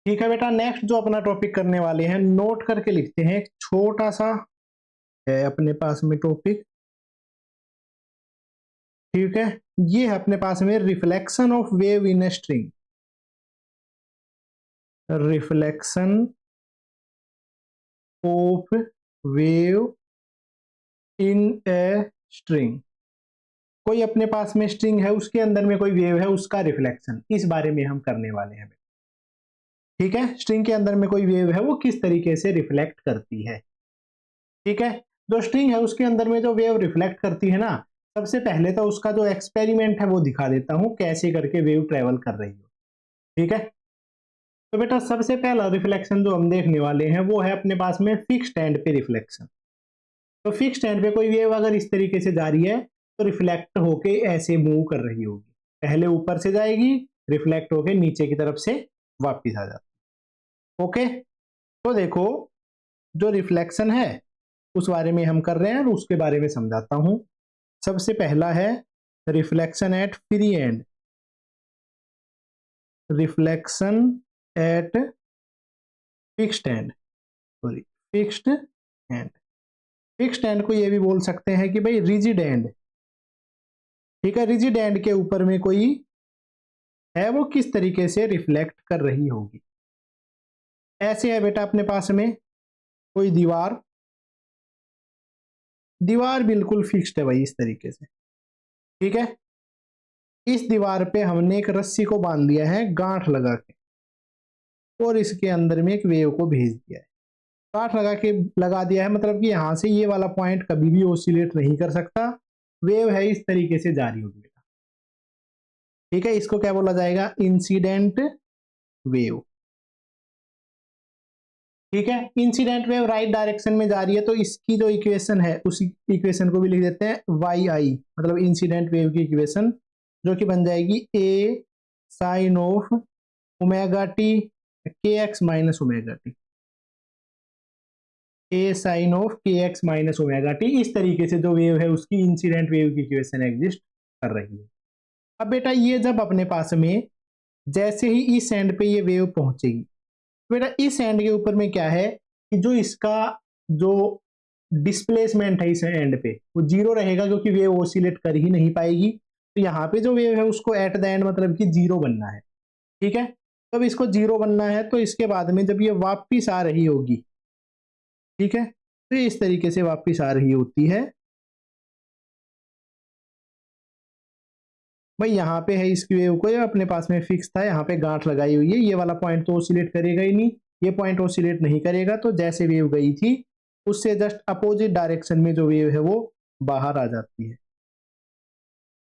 ठीक है बेटा, नेक्स्ट जो अपना टॉपिक करने वाले हैं, नोट करके लिखते हैं, एक छोटा सा है अपने पास में टॉपिक। ठीक है, ये है अपने पास में reflection of wave in a string. Reflection of wave in a string. कोई अपने पास में स्ट्रिंग है, उसके अंदर में कोई वेव है, उसका रिफ्लेक्शन, इस बारे में हम करने वाले हैं। ठीक है, स्ट्रिंग के अंदर में कोई वेव है, वो किस तरीके से रिफ्लेक्ट करती है। ठीक है, जो स्ट्रिंग है उसके अंदर में जो वेव रिफ्लेक्ट करती है ना, सबसे पहले तो उसका जो एक्सपेरिमेंट है वो दिखा देता हूं, कैसे करके वेव ट्रेवल कर रही हो। ठीक है, तो बेटा सबसे पहला रिफ्लेक्शन जो हम देखने वाले हैं वो है अपने पास में फिक्स्ड एंड पे रिफ्लेक्शन। तो फिक्स्ड एंड पे कोई वेव अगर इस तरीके से जा रही है तो रिफ्लेक्ट होके ऐसे मूव कर रही होगी, पहले ऊपर से जाएगी, रिफ्लेक्ट होके नीचे की तरफ से वापिस आ जाती। ओके, तो देखो जो रिफ्लेक्शन है उस बारे में हम कर रहे हैं और उसके बारे में समझाता हूं। सबसे पहला है reflection eight free and. Reflection eight fixed and, sorry, fixed and. Fixed and को ये भी बोल सकते हैं कि भाई रिजिड एंड। ठीक है, रिजिड एंड के ऊपर में कोई है, वो किस तरीके से रिफ्लेक्ट कर रही होगी। ऐसे है बेटा अपने पास में कोई दीवार, दीवार बिल्कुल फिक्स्ड है भाई इस तरीके से। ठीक है, इस दीवार पे हमने एक रस्सी को बांध दिया है गांठ लगा के, और इसके अंदर में एक वेव को भेज दिया है। गांठ लगा दिया है, मतलब कि यहां से ये वाला पॉइंट कभी भी ऑसिलेट नहीं कर सकता, वेव है इस तरीके से जारी होगी। ठीक है, इसको क्या बोला जाएगा, इंसिडेंट वेव। ठीक है, इंसिडेंट वेव राइट डायरेक्शन में जा रही है, तो इसकी जो इक्वेशन है उसी इक्वेशन को भी लिख देते हैं वाई आई, मतलब इंसिडेंट वेव की इक्वेशन, जो कि बन जाएगी A sine of omega T K X minus omega T. A sine of के एक्स माइनस ओमेगा टी, इस तरीके से जो वेव है उसकी इंसिडेंट वेव की इक्वेशन एग्जिस्ट कर रही है। अब बेटा ये जब अपने पास में जैसे ही इस एंड पे ये वेव पहुंचेगी, बेटा इस एंड के ऊपर में क्या है कि जो इसका जो डिस्प्लेसमेंट है इस एंड पे वो जीरो रहेगा, क्योंकि वेव ऑसिलेट कर ही नहीं पाएगी। तो यहाँ पे जो वेव है उसको एट द एंड मतलब कि जीरो बनना है। ठीक है, तो अब इसको जीरो बनना है, तो इसके बाद में जब ये वापिस आ रही होगी, ठीक है, तो ये इस तरीके से वापिस आ रही होती है। भाई यहाँ पे है इसकी वेव को, ये अपने पास में फिक्स था, यहाँ पे गांठ लगाई हुई है, ये वाला पॉइंट तो ऑसिलेट करेगा ही नहीं, ये पॉइंट ऑसिलेट नहीं करेगा, तो जैसे वेव गई थी उससे जस्ट अपोजिट डायरेक्शन में जो वेव है वो बाहर आ जाती है।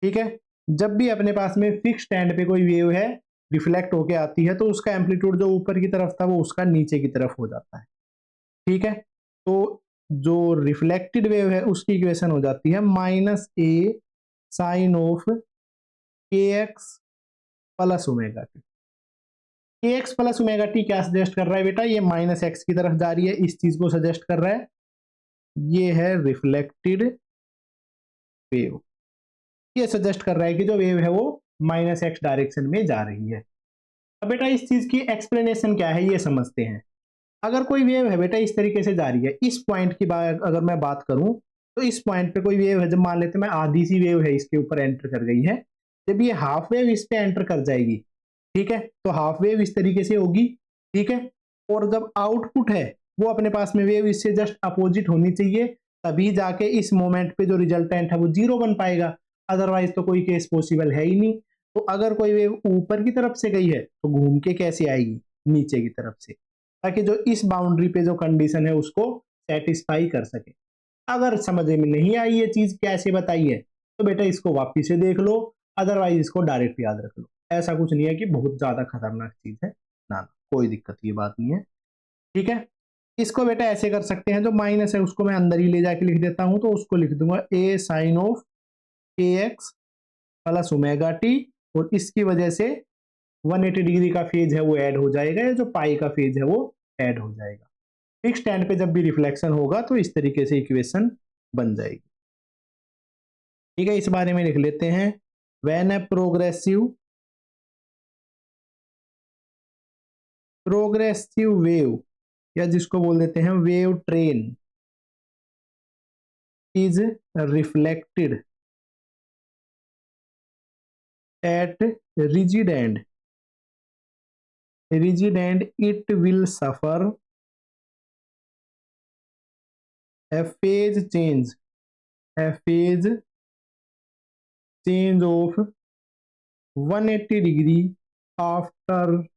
ठीक है, जब भी अपने पास में फिक्स स्टैंड पे कोई वेव है रिफ्लेक्ट होके आती है, तो उसका एम्पलीट्यूड जो ऊपर की तरफ था वो उसका नीचे की तरफ हो जाता है। ठीक है, तो जो रिफ्लेक्टेड वेव है उसकी इक्वेशन हो जाती है माइनस ए साइन ऑफ के X plus omega T. K X plus omega T क्या सजेस्ट कर रहा है बेटा, ये माइनस एक्स की तरफ जा रही है, इस चीज को सजेस्ट कर रहा है। ये है रिफ्लेक्टेड वेव, ये सजेस्ट कर रहा है कि जो वेव है वो माइनस एक्स डायरेक्शन में जा रही है। अब बेटा इस चीज की एक्सप्लेनेशन क्या है ये समझते हैं। अगर कोई वेव है बेटा इस तरीके से जा रही है, इस पॉइंट की बात अगर मैं बात करूं, तो इस पॉइंट पे कोई वेव है, जब मान लेते हैं मैं आधी सी वेव है इसके ऊपर एंटर कर गई है, जब ये हाफ वेव इस पे एंटर कर जाएगी, ठीक है, तो हाफ वेव इस तरीके से होगी। ठीक है, और जब आउटपुट है वो अपने पास में वेव इससे जस्ट अपोजिट होनी चाहिए, तभी जाके इस मोमेंट पे जो रिजल्टेंट है वो जीरो बन पाएगा, अदरवाइज तो कोई केस पॉसिबल है ही नहीं। तो अगर कोई वेव ऊपर की तरफ से गई है तो घूम के कैसे आएगी, नीचे की तरफ से, ताकि जो इस बाउंड्री पे जो कंडीशन है उसको सेटिस्फाई कर सके। अगर समझ में नहीं आई ये चीज कैसे बताई है, तो बेटा इसको वापिस से देख लो, अदरवाइज इसको डायरेक्ट याद रख लो। ऐसा कुछ नहीं है कि बहुत ज्यादा खतरनाक चीज है, ना ना, कोई दिक्कत की बात नहीं है। ठीक है, इसको बेटा ऐसे कर सकते हैं, जो माइनस है उसको मैं अंदर ही ले जाके लिख देता हूं, तो उसको लिख दूंगा ए साइन ऑफ के एक्स प्लस ओमेगा टी, और इसकी वजह से 180 डिग्री का फेज है वो ऐड हो जाएगा, या जो पाई का फेज है वो ऐड हो जाएगा। फिक्स स्टैंड पे जब भी रिफ्लेक्शन होगा तो इस तरीके से इक्वेशन बन जाएगी। ठीक है, इस बारे में लिख लेते हैं, when a progressive progressive wave या जिसको बोल देते हैं wave train is reflected eight rigid end it will suffer a phase change of 180 degree after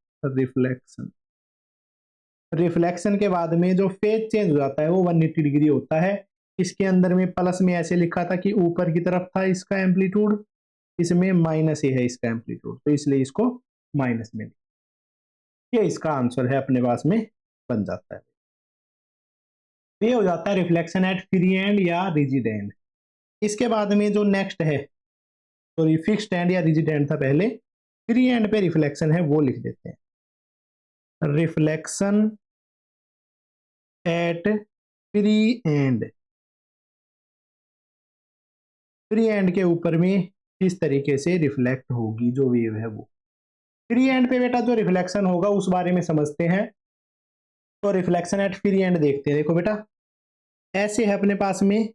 reflection के बाद में जो फेज चेंज हो जाता है वो 180 डिग्री होता है। इसके अंदर में प्लस में ऐसे लिखा था कि ऊपर की तरफ था इसका एम्पलीट्यूड, इसमें माइनस ही है इसका एम्पलीट्यूड, तो इसलिए इसको माइनस में ये इसका आंसर है अपने पास में बन जाता है। ये हो जाता है रिफ्लेक्शन एट फ्री एंड या रिजिड एंड। इसके बाद में जो नेक्स्ट है, सॉरी फिक्स्ड एंड या रिजिड एंड था पहले, फ्री एंड पे रिफ्लेक्शन है वो लिख देते हैं। रिफ्लेक्शन एट फ्री एंड के ऊपर में किस तरीके से रिफ्लेक्ट होगी जो वेव है वो। फ्री एंड पे बेटा जो रिफ्लेक्शन होगा उस बारे में समझते हैं। तो रिफ्लेक्शन एट फ्री एंड देखते हैं। देखो बेटा ऐसे है अपने पास में,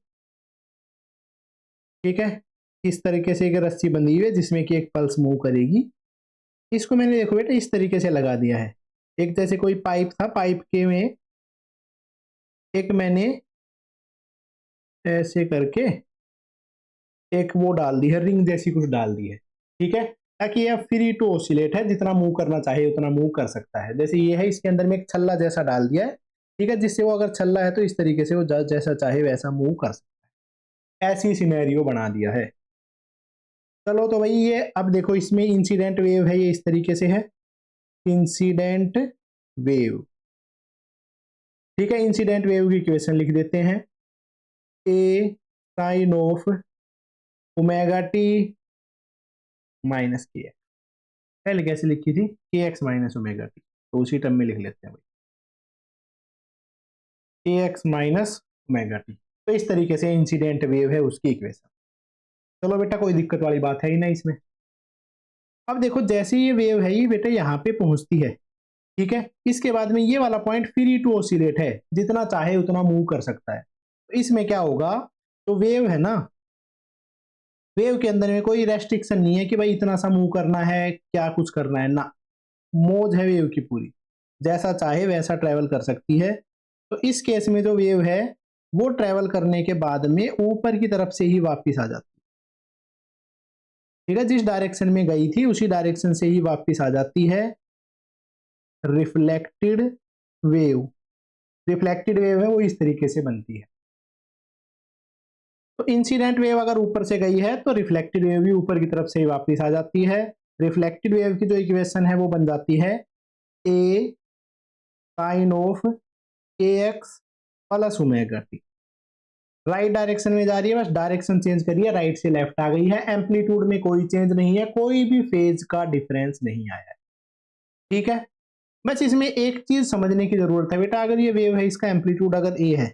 ठीक है, इस तरीके से एक रस्सी बंधी हुई है जिसमें कि एक पल्स मूव करेगी। इसको मैंने देखो बेटा इस तरीके से लगा दिया है। एक जैसे कोई पाइप था, पाइप के में एक मैंने ऐसे करके एक वो डाल दी है, रिंग जैसी कुछ डाल दी है, ठीक है, ताकि यह फ्री टू ऑसिलेट है, जितना मूव करना चाहे उतना मूव कर सकता है। जैसे ये है, इसके अंदर में एक छल्ला जैसा डाल दिया है, ठीक है, जिससे वो अगर छल्ला है तो इस तरीके से वो जैसा चाहे वैसा मूव कर सकता है। ऐसी सिनेरियो बना दिया है। चलो तो भाई ये अब देखो इसमें इंसिडेंट वेव है, ये इस तरीके से है इंसिडेंट वेव, ठीक है। इंसिडेंट वेव की इक्वेशन लिख देते हैं, A sine of omega t minus k x. पहले कैसे लिखी थी, के एक्स माइनस ओमेगा टी, तो उसी टर्म में लिख लेते हैं भाई, के एक्स माइनस ओमेगा टी। तो इस तरीके से इंसिडेंट वेव है उसकी इक्वेशन। चलो बेटा कोई दिक्कत वाली बात है ही ना इसमें। अब देखो जैसे ये वेव है ये बेटा यहाँ पे पहुंचती है, ठीक है, इसके बाद में ये वाला पॉइंट फ्री टू ऑसिलेट है, जितना चाहे उतना मूव कर सकता है। तो इसमें क्या होगा, तो वेव है ना, वेव के अंदर में कोई रेस्ट्रिक्शन नहीं है कि भाई इतना सा मूव करना है, क्या कुछ करना है ना, मौज है वेव की पूरी, जैसा चाहे वैसा ट्रेवल कर सकती है। तो इस केस में जो वेव है वो ट्रेवल करने के बाद में ऊपर की तरफ से ही वापस आ जाती है, ठीक है, जिस डायरेक्शन में गई थी उसी डायरेक्शन से ही वापस आ जाती है। रिफ्लेक्टेड वेव, रिफ्लेक्टेड वेव है वो इस तरीके से बनती है। तो इंसिडेंट वेव अगर ऊपर से गई है तो रिफ्लेक्टेड वेव भी ऊपर की तरफ से ही वापस आ जाती है। रिफ्लेक्टेड वेव की जो इक्वेशन है वो बन जाती है ए साइन ऑफ के X plus omega T. Right direction में जा रही है, बस डायरेक्शन चेंज करिए, राइट से लेफ्ट आ गई है। एम्पलीट्यूड में कोई चेंज नहीं है, कोई भी फेज का डिफरेंस नहीं आया है, ठीक है। बस इसमें एक चीज समझने की जरूरत है बेटा, अगर ये वेव है इसका एम्पलीट्यूड अगर ए है,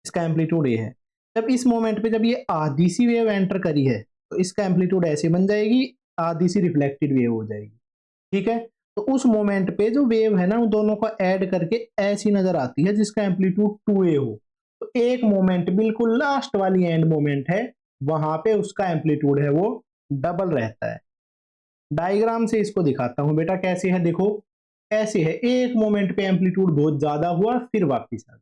इसका एम्पलीट्यूड ए है, जब इस मोमेंट पे जब ये आधी सी वेव एंटर करी है तो इसका एम्पलीट्यूड ऐसे बन जाएगी, आधी सी रिफ्लेक्टेड वेव हो जाएगी, ठीक है। तो उस मोमेंट पे जो वेव है ना उन दोनों को ऐड करके ऐसी नजर आती है जिसका एम्पलीट्यूड 2a हो। तो एक मोमेंट बिल्कुल लास्ट वाली एंड मोमेंट है, वहां पे उसका एम्पलीट्यूड है वो डबल रहता है। डायग्राम से इसको दिखाता हूं बेटा कैसे है, देखो ऐसे है, एक मोमेंट पे एम्पलीट्यूड बहुत ज्यादा हुआ फिर वापिस आ गया,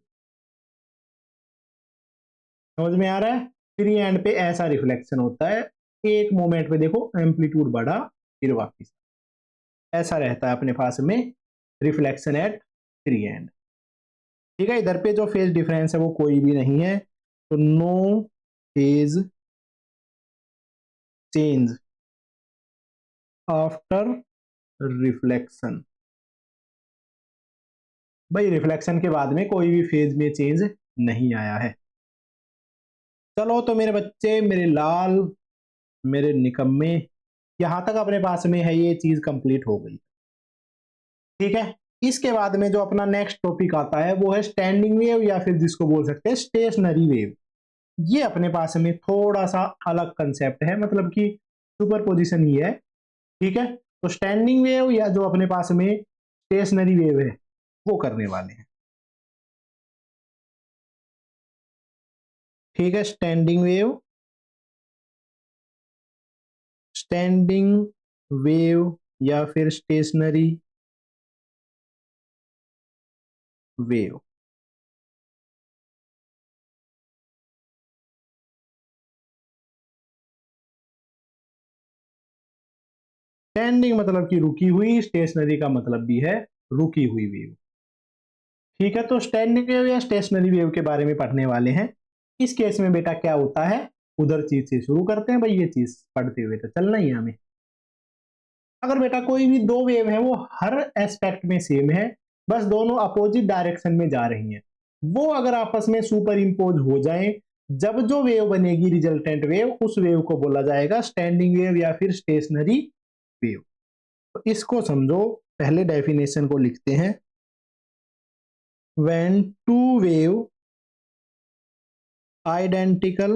समझ में आ रहा है। फ्री एंड पे ऐसा रिफ्लेक्शन होता है, एक मोमेंट पे देखो एम्पलीट्यूड बढ़ा फिर वापिस, ऐसा रहता है अपने पास में रिफ्लेक्शन एट फ्री एंड, ठीक है। इधर पे जो फेज डिफरेंस है वो कोई भी नहीं है, तो no phase change after reflection. भाई रिफ्लेक्शन के बाद में कोई भी फेज में चेंज नहीं आया है। चलो तो मेरे बच्चे, मेरे लाल, मेरे निकम्मे, यहां तक अपने पास में है ये चीज कंप्लीट हो गई, ठीक है। इसके बाद में जो अपना नेक्स्ट टॉपिक आता है वो है स्टैंडिंग वेव या फिर जिसको बोल सकते हैं स्टेशनरी वेव। ये अपने पास में थोड़ा सा अलग कंसेप्ट है, मतलब कि सुपर पोजिशन ही है, ठीक है। तो स्टैंडिंग वेव या जो अपने पास में स्टेशनरी वेव है वो करने वाले हैं। ठीक है, स्टैंडिंग वेव, स्टैंडिंग वेव या फिर स्टेशनरी वेव। स्टैंडिंग मतलब कि रुकी हुई, स्टेशनरी का मतलब भी है रुकी हुई वेव। ठीक है, तो स्टैंडिंग वेव या स्टेशनरी वेव के बारे में पढ़ने वाले हैं। इस केस में बेटा क्या होता है, उधर चीज से शुरू करते हैं भाई, ये चीज पढ़ते हुए तो चलना ही है हमें। अगर बेटा कोई भी दो वेव है वो हर एस्पेक्ट में सेम है, बस दोनों अपोजिट डायरेक्शन में जा रही हैं, वो अगर आपस में सुपर इंपोज हो जाए, जब जो वेव बनेगी रिजल्टेंट वेव, उस वेव को बोला जाएगा स्टैंडिंग वेव या फिर स्टेशनरी वेव। तो इसको समझो, पहले डेफिनेशन को लिखते हैं। When two wave identical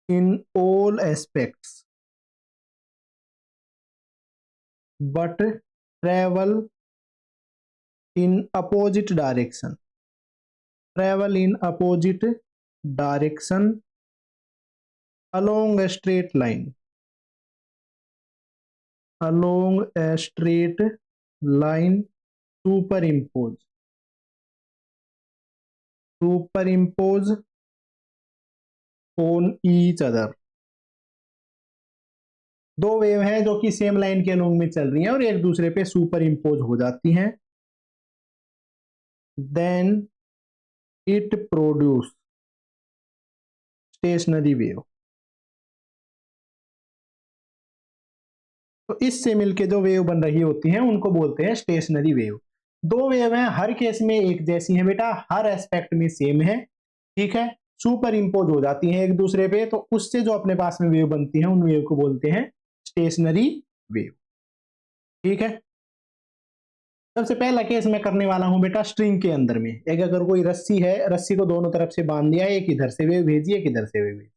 in all aspects but travel in opposite direction, travel in opposite direction along a straight line, along a straight line, superimpose, superimpose on each other। दो wave हैं जो कि same line के along में चल रही हैं और एक दूसरे पे सुपर इंपोज हो जाती हैं, then it produce stationary wave. तो इससे मिलके जो वेव बन रही होती हैं उनको बोलते हैं स्टेशनरी वेव। दो वेव हैं, हर केस में एक जैसी हैं बेटा, हर एस्पेक्ट में सेम है। ठीक है, सुपर इंपोज हो जाती हैं एक दूसरे पे, तो उससे जो अपने पास में वेव बनती है उन वेव को बोलते हैं स्टेशनरी वेव। ठीक है, सबसे पहला केस मैं करने वाला हूं बेटा स्ट्रिंग के अंदर में। एक अगर कोई रस्सी है, रस्सी को दोनों तरफ से बांध दिया, एक इधर से वेव भेजी, एक इधर से वेव भेजी,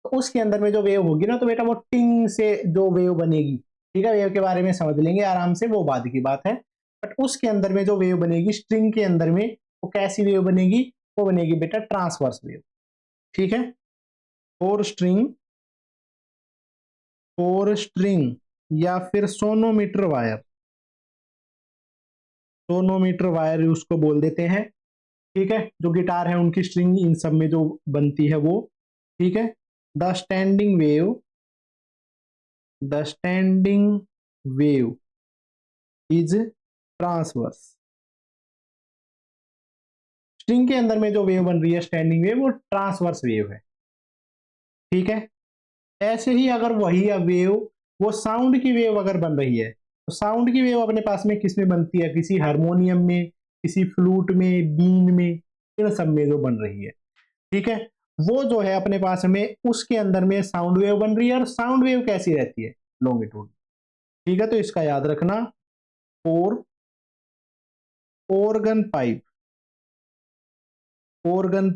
तो उसके अंदर में जो वेव होगी ना, तो बेटा वो टिंग से जो वेव बनेगी, ठीक है, वेव के बारे में समझ लेंगे आराम से, वो बाद की बात है। बट उसके अंदर में जो वेव बनेगी स्ट्रिंग के अंदर में, वो कैसी वेव बनेगी, वो बनेगी बेटा ट्रांसवर्स वेव। ठीक है, और स्ट्रिंग या फिर सोनोमीटर वायर, सोनोमीटर वायर उसको बोल देते हैं। ठीक है, जो गिटार है उनकी स्ट्रिंग इन सब में जो बनती है वो। ठीक है, the standing wave, the standing wave is transverse. String के अंदर में जो वेव बन रही है स्टैंडिंग वेव, वो ट्रांसवर्स वेव है। ठीक है, ऐसे ही अगर वही वेव वो साउंड की वेव अगर बन रही है, तो साउंड की वेव अपने पास में किस में बनती है, किसी हारमोनियम में, किसी फ्लूट में, बीन में, इन सब में जो बन रही है। ठीक है, वो जो है अपने पास में उसके अंदर में साउंड वेव बन रही है, और साउंड वेव कैसी रहती है, लॉन्गिट्यूड। ठीक है, तो इसका याद रखना। और ऑर्गन पाइप, ऑर्गन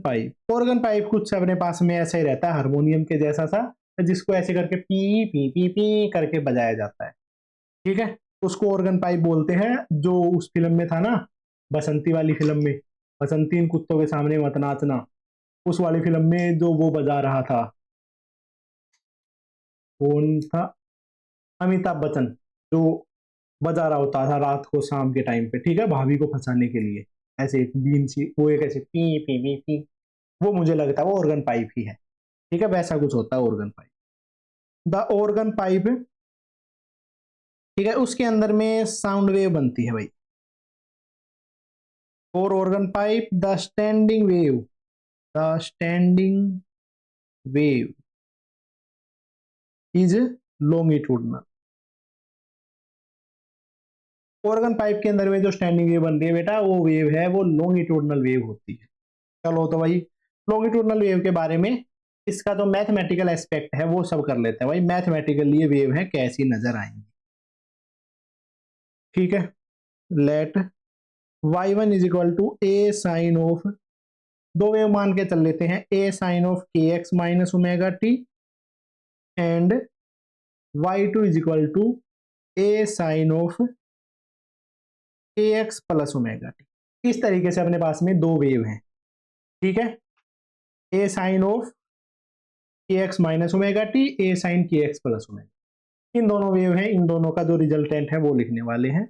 पाइप कुछ अपने पास में ऐसा ही रहता है हारमोनियम के जैसा सा, जिसको ऐसे करके पी पी पी पी करके बजाया जाता है। ठीक है, उसको ऑर्गन पाइप बोलते हैं। जो उस फिल्म में था ना, बसंती वाली फिल्म में, बसंती इन कुत्तों के सामने मत नाचना, उस वाली फिल्म में जो वो बजा रहा था, कौन था, अमिताभ बच्चन, जो बजा रहा होता था रात को शाम के टाइम पे, ठीक है, भाभी को फंसाने के लिए, ऐसे एक बीन सी, वो एक ऐसे पी पी पी पी, वो मुझे लगता है वो ऑर्गन पाइप ही है। ठीक है, वैसा कुछ होता है organ pipe, the organ pipe. ठीक है, उसके अंदर में साउंड वेव बनती है भाई। और organ pipe, the standing wave, the standing wave is longitudinal. Organ pipe के अंदर में जो स्टैंडिंग वेव बन रही है बेटा, वो वेव है वो लॉन्गिट्यूडनल वेव होती है। चलो तो भाई लॉन्गिट्यूडनल वेव के बारे में, इसका जो मैथमेटिकल एस्पेक्ट है वो सब कर लेते हैं भाई। मैथमेटिकल ये वेव है कैसी नजर आएंगी। ठीक है, let y1 is equal to A sine of, दो वेव मान के चल लेते हैं, ए साइन ऑफ के X minus omega T, and y2 is equal to A sine of के एक्स प्लस ओमेगा टी। इस तरीके से अपने पास में दो वेव हैं, ठीक है, ए साइन ऑफ के X minus omega T, A sign K X plus omega. इन दोनों वेव हैं, इन दोनों का जो रिजल्टेंट है वो लिखने वाले हैं,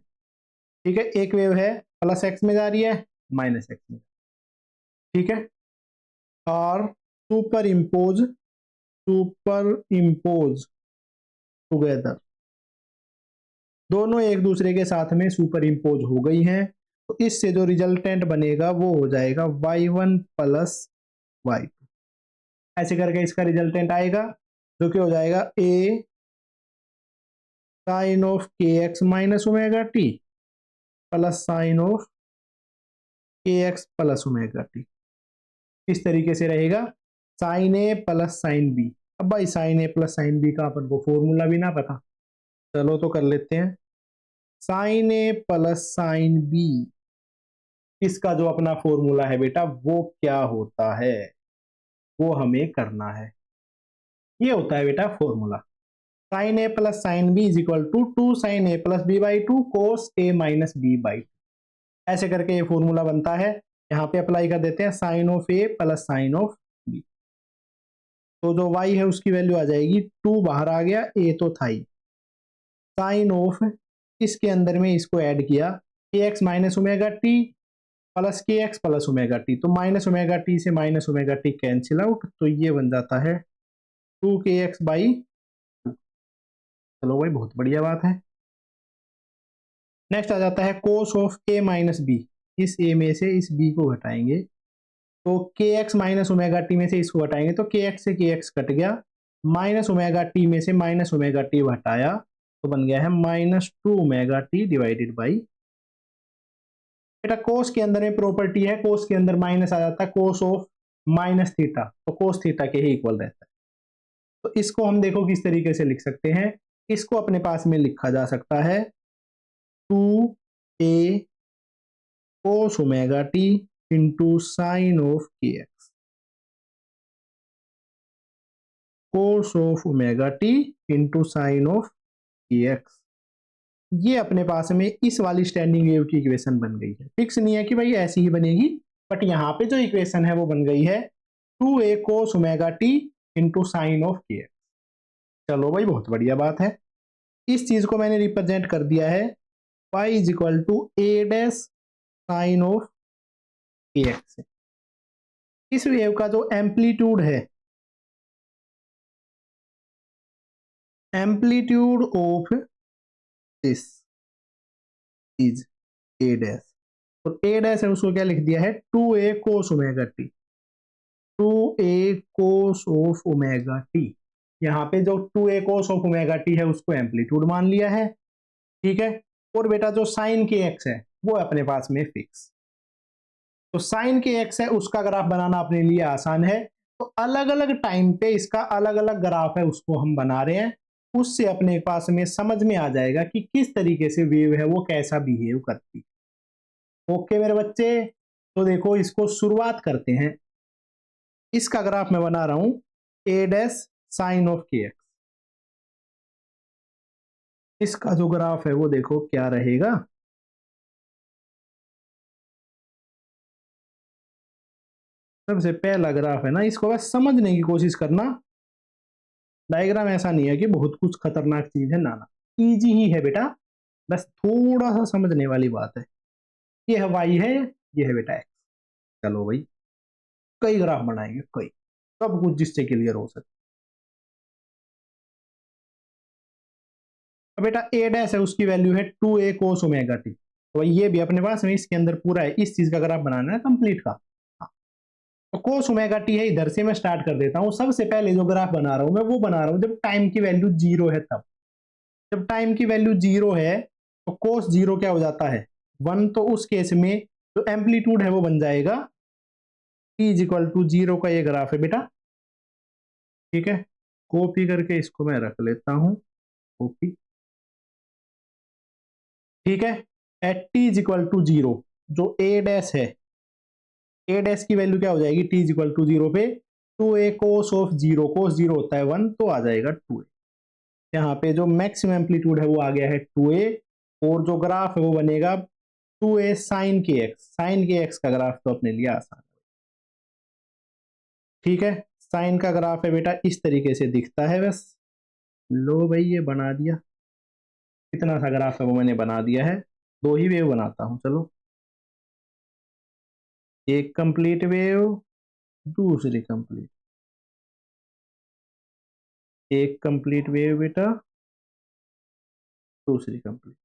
ठीक है। एक वेव है प्लस एक्स में जा रही है, माइनस एक्स में, ठीक है, और सुपर इम्पोज टुगेदर, दोनों एक दूसरे के साथ में सुपर इम्पोज हो गई हैं, तो इससे जो रिजल्टेंट बनेगा वो हो जाएगा y1 प्लस y2। ऐसे करके इसका रिजल्टेंट आएगा, जो कि हो जाएगा a साइन ऑफ के X minus omega T plus sine of के एक्स प्लस ओमेगा टी। इस तरीके से रहेगा sign A plus sine B. अब भाई sign A plus sine B का अपन को फॉर्मूला भी ना पता, चलो तो कर लेते हैं। Sign A plus sine B, इसका जो अपना फॉर्मूला है बेटा वो क्या होता है, वो हमें करना है। ये होता है बेटा formula, sine A plus sine B is equal to 2 sine A plus B by 2 cos A minus B by 2। ऐसे करके ये फॉर्मूला बनता है। यहाँ पे अप्लाई कर देते हैं sine of A plus sine of B, तो जो y है उसकी वैल्यू आ जाएगी 2, बाहर आ गया, a तो था ही, साइन ऑफ, इसके अंदर में इसको ऐड किया के X minus omega T plus के एक्स प्लस ओमेगा टी, तो माइनस ओमेगा टी से minus omega T cancel out, तो ये बन जाता है 2kx बाई 2। चलो भाई बहुत बढ़िया बात है। नेक्स्ट आ जाता है cos of A minus B, इस ए में से इस बी को घटाएंगे, तो के एक्स माइनस ओमेगा टी में से इसको घटाएंगे, तो के एक्स से के एक्स कट गया, माइनस ओमेगा टी में से माइनस ओमेगा टी घटाया, तो बन गया है minus 2 omega T divided by. बेटा कोस के अंदर में प्रॉपर्टी है, कोस के अंदर माइनस आ जाता है, कोस ऑफ माइनस थीटा, तो कोस थीटा के ही इक्वल रहता है। तो इसको हम देखो किस तरीके से लिख सकते हैं, इसको अपने पास में लिखा जा सकता है 2a cos omega t into sine of के x, cos of omega t into sine of के एक्स। ये अपने पास में इस वाली स्टैंडिंग वेव की इक्वेशन बन गई है। फिक्स नहीं है कि भाई ऐसी ही बनेगी, बट यहाँ पे जो इक्वेशन है वो बन गई है 2a cos omega t into sine of के एक्स। चलो भाई बहुत बढ़िया बात है। इस चीज को मैंने रिप्रेजेंट कर दिया है y is equal to a dash sine of के एक्स। इस वेव का जो एम्पलीट्यूड है, amplitude of this is a dash, और a डैश है उसको क्या लिख दिया है 2a cos omega T, 2a cos of omega T. यहाँ पे जो 2a cos of omega T है उसको एम्पलीट्यूड मान लिया है, ठीक है। और बेटा जो साइन के एक्स है वो अपने पास में फिक्स, तो साइन के एक्स है उसका ग्राफ बनाना अपने लिए आसान है, तो अलग अलग टाइम पे इसका अलग अलग ग्राफ है उसको हम बना रहे हैं, उससे अपने पास में समझ में आ जाएगा कि किस तरीके से वेव है वो कैसा बिहेव करती। ओके मेरे बच्चे, तो देखो इसको शुरुआत करते हैं। इसका ग्राफ मैं बना रहा हूं a डैश साइन ऑफ के एक्स। इसका जो ग्राफ है वो देखो क्या रहेगा, सबसे पहला ग्राफ है ना, इसको बस समझने की कोशिश करना। डायग्राम ऐसा नहीं है कि बहुत कुछ खतरनाक चीज है, ना ना, इजी ही है बेटा, बस थोड़ा सा समझने वाली बात है। ये है y है, ये है बेटा x। चलो भाई कई ग्राफ बनाएंगे, कई, सब कुछ जिससे क्लियर हो सके। अब बेटा a डैश है उसकी वैल्यू है 2a कोस ओमेगा टी, तो ये भी अपने पास में इसके अंदर पूरा है, इस चीज का ग्राफ बनाना है कंप्लीट का। तो कोस ओमेगा टी है, इधर से मैं स्टार्ट कर देता हूं। सबसे पहले जो ग्राफ बना रहा हूं मैं वो बना रहा हूं जब टाइम की वैल्यू 0 है तब। जब टाइम की वैल्यू 0 है तो कोस 0 क्या हो जाता है 1, तो उस केस में जो एम्पलीट्यूड है वो बन जाएगा t इज इक्वल टू 0 का ये ग्राफ है बेटा, ठीक है। कॉपी करके इसको मैं रख लेता हूं, कॉपी, ठीक है। At t is equal to 0 जो a डैश है, a डैश की वैल्यू क्या हो जाएगी t इज इक्वल टू 0 पे 2a कोस ऑफ 0, कोस 0 होता है 1, तो आ जाएगा 2a। यहाँ पे जो मैक्सिमम एम्पलीट्यूड है वो आ गया है 2a, और जो ग्राफ है वो बनेगा 2a sine K X, sign K x का ग्राफ तो अपने लिए आसान है, ठीक है। साइन का ग्राफ है बेटा इस तरीके से दिखता है बस। लो भाई ये बना दिया, कितना सा ग्राफ है वो मैंने बना दिया है। दो ही वेव बनाता हूं चलो, एक कंप्लीट वेव, दूसरी कंप्लीट, एक कंप्लीट वेव बेटा, दूसरी कंप्लीट।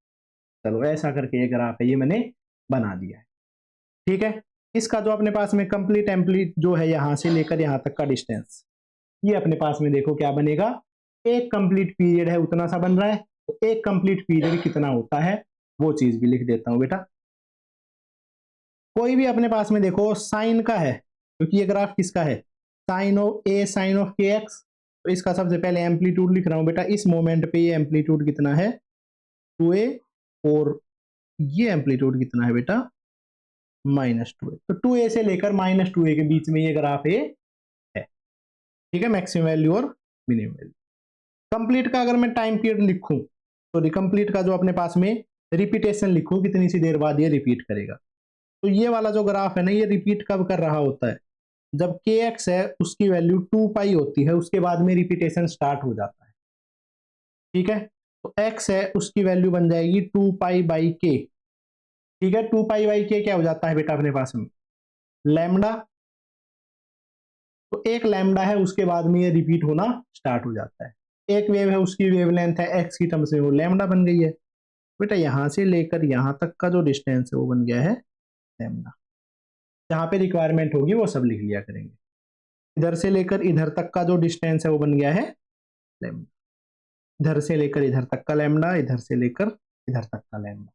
चलो ऐसा करके ये ग्राफ है, ये मैंने बना दिया है, ठीक है। इसका जो अपने पास में कंप्लीट एम्पलीट जो है यहां से लेकर यहां तक का डिस्टेंस, ये अपने पास में देखो क्या बनेगा, एक कंप्लीट पीरियड है उतना सा बन रहा है। तो एक कंप्लीट पीरियड कितना होता है वो चीज भी लिख देता हूं बेटा। कोई भी अपने पास में देखो साइन का है, क्योंकि ये ग्राफ किसका है, sine of A sine of के एक्स। तो इसका सबसे पहले एम्पलीट्यूड लिख रहा हूं बेटा, इस मोमेंट पे ये एम्पलीट्यूड कितना है 2a, और ये एम्पलीट्यूड कितना है बेटा -2a। तो 2a से लेकर -2a के बीच में ये ग्राफ ए है, ठीक है, मैक्सिमम वैल्यू और मिनिमम वैल्यू। कंप्लीट का अगर मैं टाइम पीरियड लिखूं, तो कंप्लीट का जो अपने पास में रिपीटेशन लिखूं, कितनी सी देर बाद ये रिपीट करेगा। तो ये वाला जो ग्राफ है ना, ये रिपीट कब कर रहा होता है, जब के एक्स है उसकी वैल्यू 2 पाई होती है, उसके बाद में रिपीटेशन स्टार्ट हो जाता है, ठीक है। तो एक्स है उसकी वैल्यू बन जाएगी 2 पाई बाई के, ठीक है। 2 पाई बाई के क्या हो जाता है बेटा अपने पास में लैम्डा। तो एक लैम्डा है उसके बाद में ये रिपीट होना स्टार्ट हो जाता है। एक वेव है उसकी वेवलेंथ है एक्स की टर्म्स में, वो लैम्डा बन गई है बेटा। यहां से लेकर यहां तक का जो डिस्टेंस है वो बन गया है लैम्डा। जहां पे रिक्वायरमेंट होगी वो सब लिख लिया करेंगे। इधर से लेकर इधर तक का जो डिस्टेंस है वो बन गया है लैम्डा, इधर से लेकर इधर तक का लैम्डा, इधर से लेकर इधर तक का लैम्डा।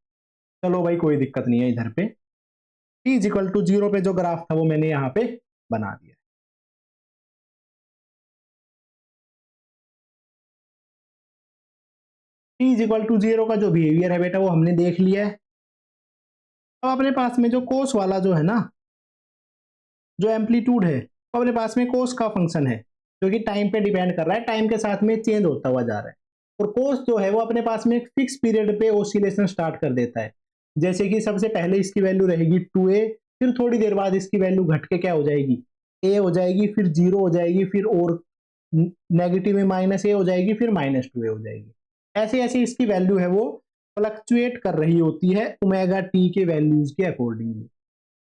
चलो भाई कोई दिक्कत नहीं है। इधर पे t इक्वल टू 0 पे जो ग्राफ था वो मैंने यहाँ पे बना दिया। t इक्वल टू 0 का जो बिहेवियर है बेटा वो हमने देख लिया है। अब अपने पास में जो कोस वाला जो है ना, जो एम्पलीट्यूड है वो अपने पास में कोस का फंक्शन है, जो कि टाइम पे डिपेंड कर रहा है, टाइम के साथ में चेंज होता हुआ जा रहा है। और कोस जो है वो अपने पास में एक फिक्स पीरियड पे ऑसिलेशन स्टार्ट कर देता है। जैसे कि सबसे पहले इसकी वैल्यू रहेगी 2a, फिर थोड़ी देर बाद इसकी वैल्यू घट के क्या हो जाएगी a हो जाएगी, फिर 0 हो जाएगी, फिर और नेगेटिव में -a हो जाएगी, फिर -2a हो जाएगी। ऐसे ऐसे इसकी वैल्यू है वो फ्लक्चुएट कर रही होती है ओमेगा टी के वैल्यूज के अकॉर्डिंगली।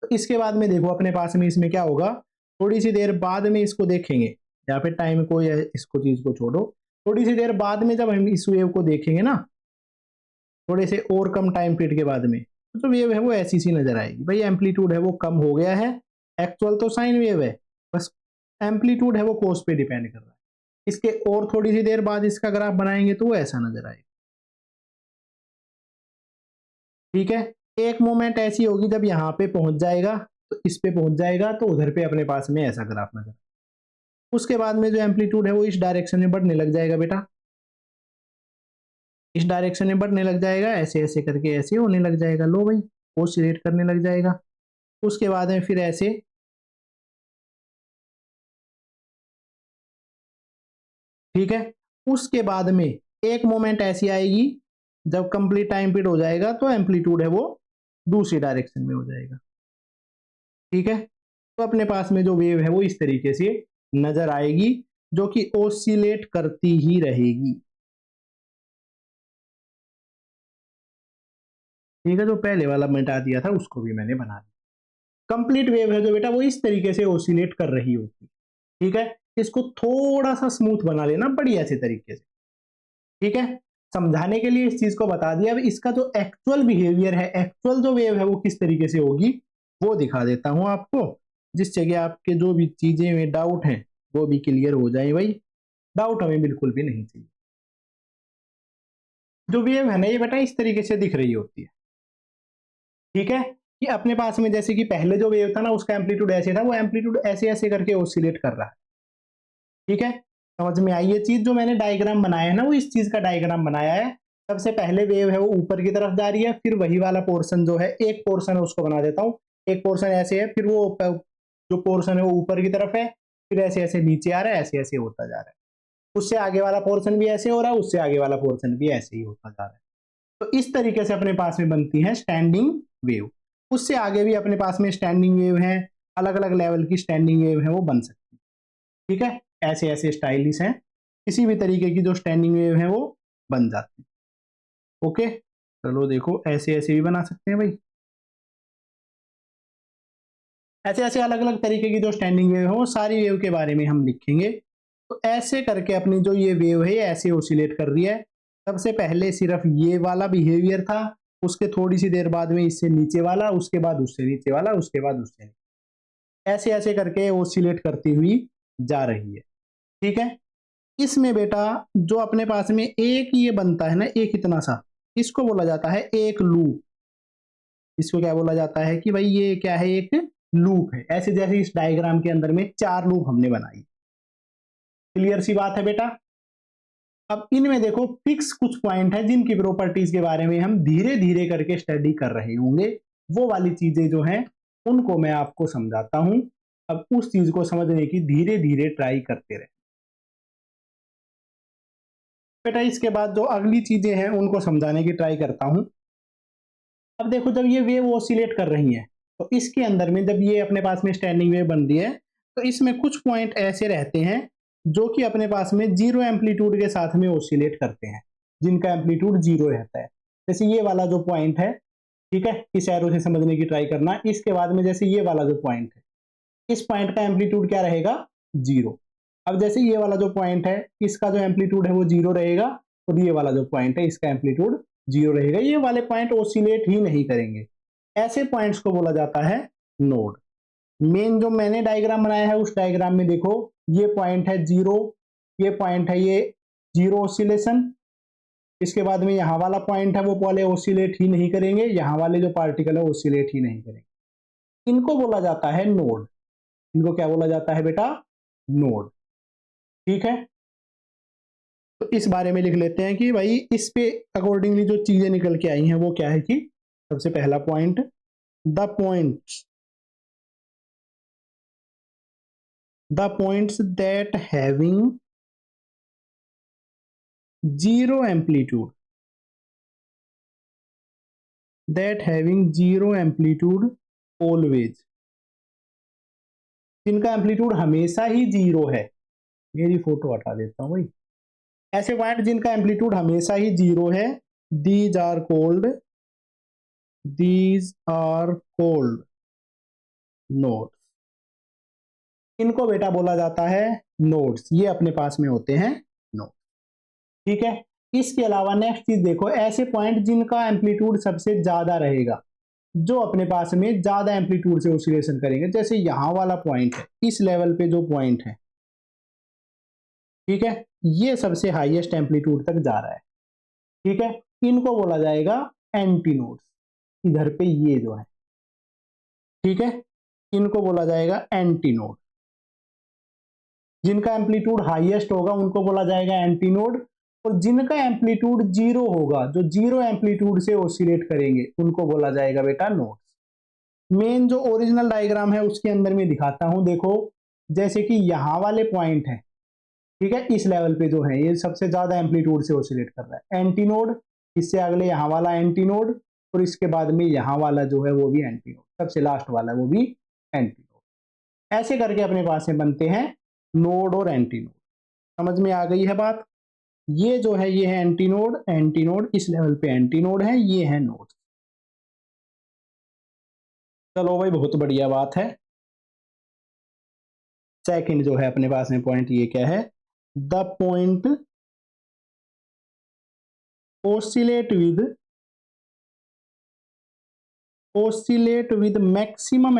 तो इसके बाद में देखो अपने पास में इसमें क्या होगा, थोड़ी सी देर बाद में इसको देखेंगे, यहाँ पे टाइम को या इसको चीज को छोड़ो, थोड़ी सी देर बाद में जब हम इस वेव को देखेंगे ना, थोड़े से और कम टाइम पीरियड के बाद में, तो जो वेव है वो ऐसी सी नजर आएगी। भाई एम्पलीट्यूड है वो कम हो गया है, एक्चुअल तो साइन वेव है, बस एम्पलीट्यूड है वो कोस पे डिपेंड कर रहा है। इसके और थोड़ी सी देर बाद इसका ग्राफ बनाएंगे तो वो ऐसा नजर आएगा, ठीक है। एक मोमेंट ऐसी होगी जब यहाँ पे पहुंच जाएगा, तो इस पे पहुंच जाएगा, तो उधर पे अपने पास में ऐसा ग्राफ नजर। उसके बाद में जो एम्पलीट्यूड है वो इस डायरेक्शन में बढ़ने लग जाएगा बेटा, इस डायरेक्शन में बढ़ने लग जाएगा, ऐसे ऐसे करके ऐसे होने लग जाएगा। लो भाई ओसिलेट करने लग जाएगा। उसके बाद में फिर ऐसे, ठीक है। उसके बाद में एक मोमेंट ऐसी आएगी जब कंप्लीट टाइम पीरियड हो जाएगा, तो एम्पलीट्यूड है वो दूसरी डायरेक्शन में हो जाएगा, ठीक है। तो अपने पास में जो वेव है वो इस तरीके से नजर आएगी, जो कि ओसिलेट करती ही रहेगी, ठीक है। जो पहले वाला मिटा दिया था उसको भी मैंने बना दिया। कंप्लीट वेव है जो बेटा वो इस तरीके से ओसिलेट कर रही होती, ठीक है। इसको थोड़ा सा स्मूथ बना लेना बढ़िया से तरीके से, ठीक है। समझाने के लिए इस चीज को बता दिया। अब इसका जो एक्चुअल बिहेवियर है, एक्चुअल जो वेव है वो किस तरीके से होगी वो दिखा देता हूं आपको, जिससे कि आपके जो भी चीजें में डाउट हैं वो भी क्लियर हो जाए। भाई डाउट हमें बिल्कुल भी नहीं चाहिए। जो वेव है ना ये बेटा इस तरीके से दिख रही होती है, ठीक है। कि अपने पास में जैसे कि पहले जो वेव था ना उसका एम्पलीट्यूड ऐसे था, वो एम्पलीट्यूड ऐसे ऐसे करके ऑसिलेट कर रहा है, ठीक है। समझ में आई ये चीज। जो मैंने डायग्राम बनाया है ना वो इस चीज का डायग्राम बनाया है। सबसे पहले वेव है वो ऊपर की तरफ जा रही है, फिर वही वाला पोर्शन जो है, एक पोर्शन है उसको बना देता हूँ, एक पोर्शन ऐसे है, फिर वो जो पोर्शन है वो ऊपर की तरफ है, फिर ऐसे ऐसे नीचे आ रहा है, ऐसे ऐसे होता जा रहा है। उससे आगे वाला पोर्शन भी ऐसे हो रहा है, उससे आगे वाला पोर्शन भी ऐसे ही होता जा रहा है। तो इस तरीके से अपने पास में बनती है स्टैंडिंग वेव। उससे आगे भी अपने पास में स्टैंडिंग वेव है, अलग अलग लेवल की स्टैंडिंग वेव है वो बन सकती है। ठीक है, ऐसे ऐसे स्टाइलिश हैं, किसी भी तरीके की जो स्टैंडिंग वेव है वो बन जाती है। ओके, चलो देखो ऐसे ऐसे भी बना सकते हैं भाई, ऐसे ऐसे अलग अलग तरीके की जो स्टैंडिंग वेव है वो सारी वेव के बारे में हम लिखेंगे। तो ऐसे करके अपनी जो ये वेव है ये ऐसे ऑसिलेट कर रही है। सबसे पहले सिर्फ ये वाला बिहेवियर था, उसके थोड़ी सी देर बाद में इससे नीचे वाला, उसके बाद उससे नीचे वाला, उसके बाद उससे नीचे, ऐसे ऐसे करके ऑसिलेट करती हुई जा रही है। ठीक है, इसमें बेटा जो अपने पास में एक ये बनता है ना, एक इतना सा, इसको बोला जाता है एक लूप। इसको क्या बोला जाता है कि भाई ये क्या है, एक लूप है। ऐसे जैसे इस डायग्राम के अंदर में 4 लूप हमने बनाई। क्लियर सी बात है बेटा। अब इनमें देखो फिक्स कुछ पॉइंट है जिनकी प्रॉपर्टीज के बारे में हम धीरे धीरे करके स्टडी कर रहे होंगे। वो वाली चीजें जो हैं उनको मैं आपको समझाता हूं। अब उस चीज को समझने की धीरे धीरे ट्राई करते रहे बेटा। इसके बाद जो अगली चीजें हैं उनको समझाने की ट्राई करता हूं। अब देखो जब ये वेव ऑसिलेट कर रही है तो इसके अंदर में जब ये अपने पास में स्टैंडिंग वेव बन रही है तो इसमें कुछ पॉइंट ऐसे रहते हैं जो कि अपने पास में जीरो एम्पलीट्यूड के साथ में ऑसिलेट करते हैं, जिनका एम्पलीट्यूड जीरो रहता है। जैसे ये वाला जो पॉइंट है, ठीक है, इस एरो से समझने की ट्राई करना। इसके बाद में जैसे ये वाला जो पॉइंट है, इस पॉइंट का एम्पलीट्यूड क्या रहेगा, जीरो। अब जैसे ये वाला जो पॉइंट है इसका जो एम्पलीट्यूड है वो जीरो रहेगा, और ये वाला जो पॉइंट है इसका एम्पलीट्यूड जीरो रहेगा। ये वाले पॉइंट ऑसिलेट ही नहीं करेंगे। ऐसे पॉइंट्स को बोला जाता है नोड। मेन जो मैंने डायग्राम बनाया है उस डायग्राम में देखो ये पॉइंट है जीरो, ये पॉइंट है ये जीरो ऑसिलेशन। इसके बाद में यहाँ वाला पॉइंट है वो वाले ऑसिलेट ही नहीं करेंगे, यहाँ वाले जो पार्टिकल है ऑसिलेट ही नहीं करेंगे। इनको बोला जाता है नोड। इनको क्या बोला जाता है बेटा, नोड। ठीक है, तो इस बारे में लिख लेते हैं कि भाई इस पे अकॉर्डिंगली जो चीजें निकल के आई हैं वो क्या है कि सबसे पहला point, the points that having zero amplitude, always, जिनका एम्पलीट्यूड हमेशा ही जीरो है। मेरी फोटो हटा देता हूं भाई। ऐसे पॉइंट जिनका एम्पलीट्यूड हमेशा ही जीरो है, दीज आर कोल्ड नोड्स। इनको बेटा बोला जाता है नोड्स। ये अपने पास में होते हैं नोड। ठीक है, इसके अलावा नेक्स्ट चीज देखो, ऐसे पॉइंट जिनका एम्पलीट्यूड सबसे ज्यादा रहेगा, जो अपने पास में ज्यादा एम्पलीट्यूड से ऑसिलेशन करेंगे। जैसे यहां वाला पॉइंट है, इस लेवल पे जो पॉइंट है, ठीक है, ये सबसे हाईएस्ट एम्पलीट्यूड तक जा रहा है। ठीक है, इनको बोला जाएगा एंटी नोड्स। इधर पे ये जो है, ठीक है, इनको बोला जाएगा एंटी नोड। जिनका एम्पलीट्यूड हाईएस्ट होगा उनको बोला जाएगा एंटी नोड, और जिनका एम्पलीट्यूड जीरो होगा, जो जीरो एम्पलीट्यूड से ऑसिलेट करेंगे, उनको बोला जाएगा बेटा नोड्स। मेन जो ओरिजिनल डायग्राम है उसके अंदर में दिखाता हूं। देखो जैसे कि यहां वाले पॉइंट है, ठीक है, इस लेवल पे जो है ये सबसे ज्यादा एम्पलीट्यूड से ऑसिलेट कर रहा है, एंटी नोड। इससे अगले यहाँ वाला एंटी नोड, और इसके बाद में यहाँ वाला जो है वो भी एंटी नोड, सबसे लास्ट वाला वो भी एंटी नोड। ऐसे करके अपने पास में बनते हैं नोड और एंटी नोड। समझ में आ गई है बात। ये जो है ये है एंटी नोड, एंटी नोड, इस लेवल पे एंटी नोड है, ये है नोड। चलो भाई बहुत बढ़िया बात है। सेकंड जो है अपने पास में पॉइंट ये क्या है, the point oscillate with maximum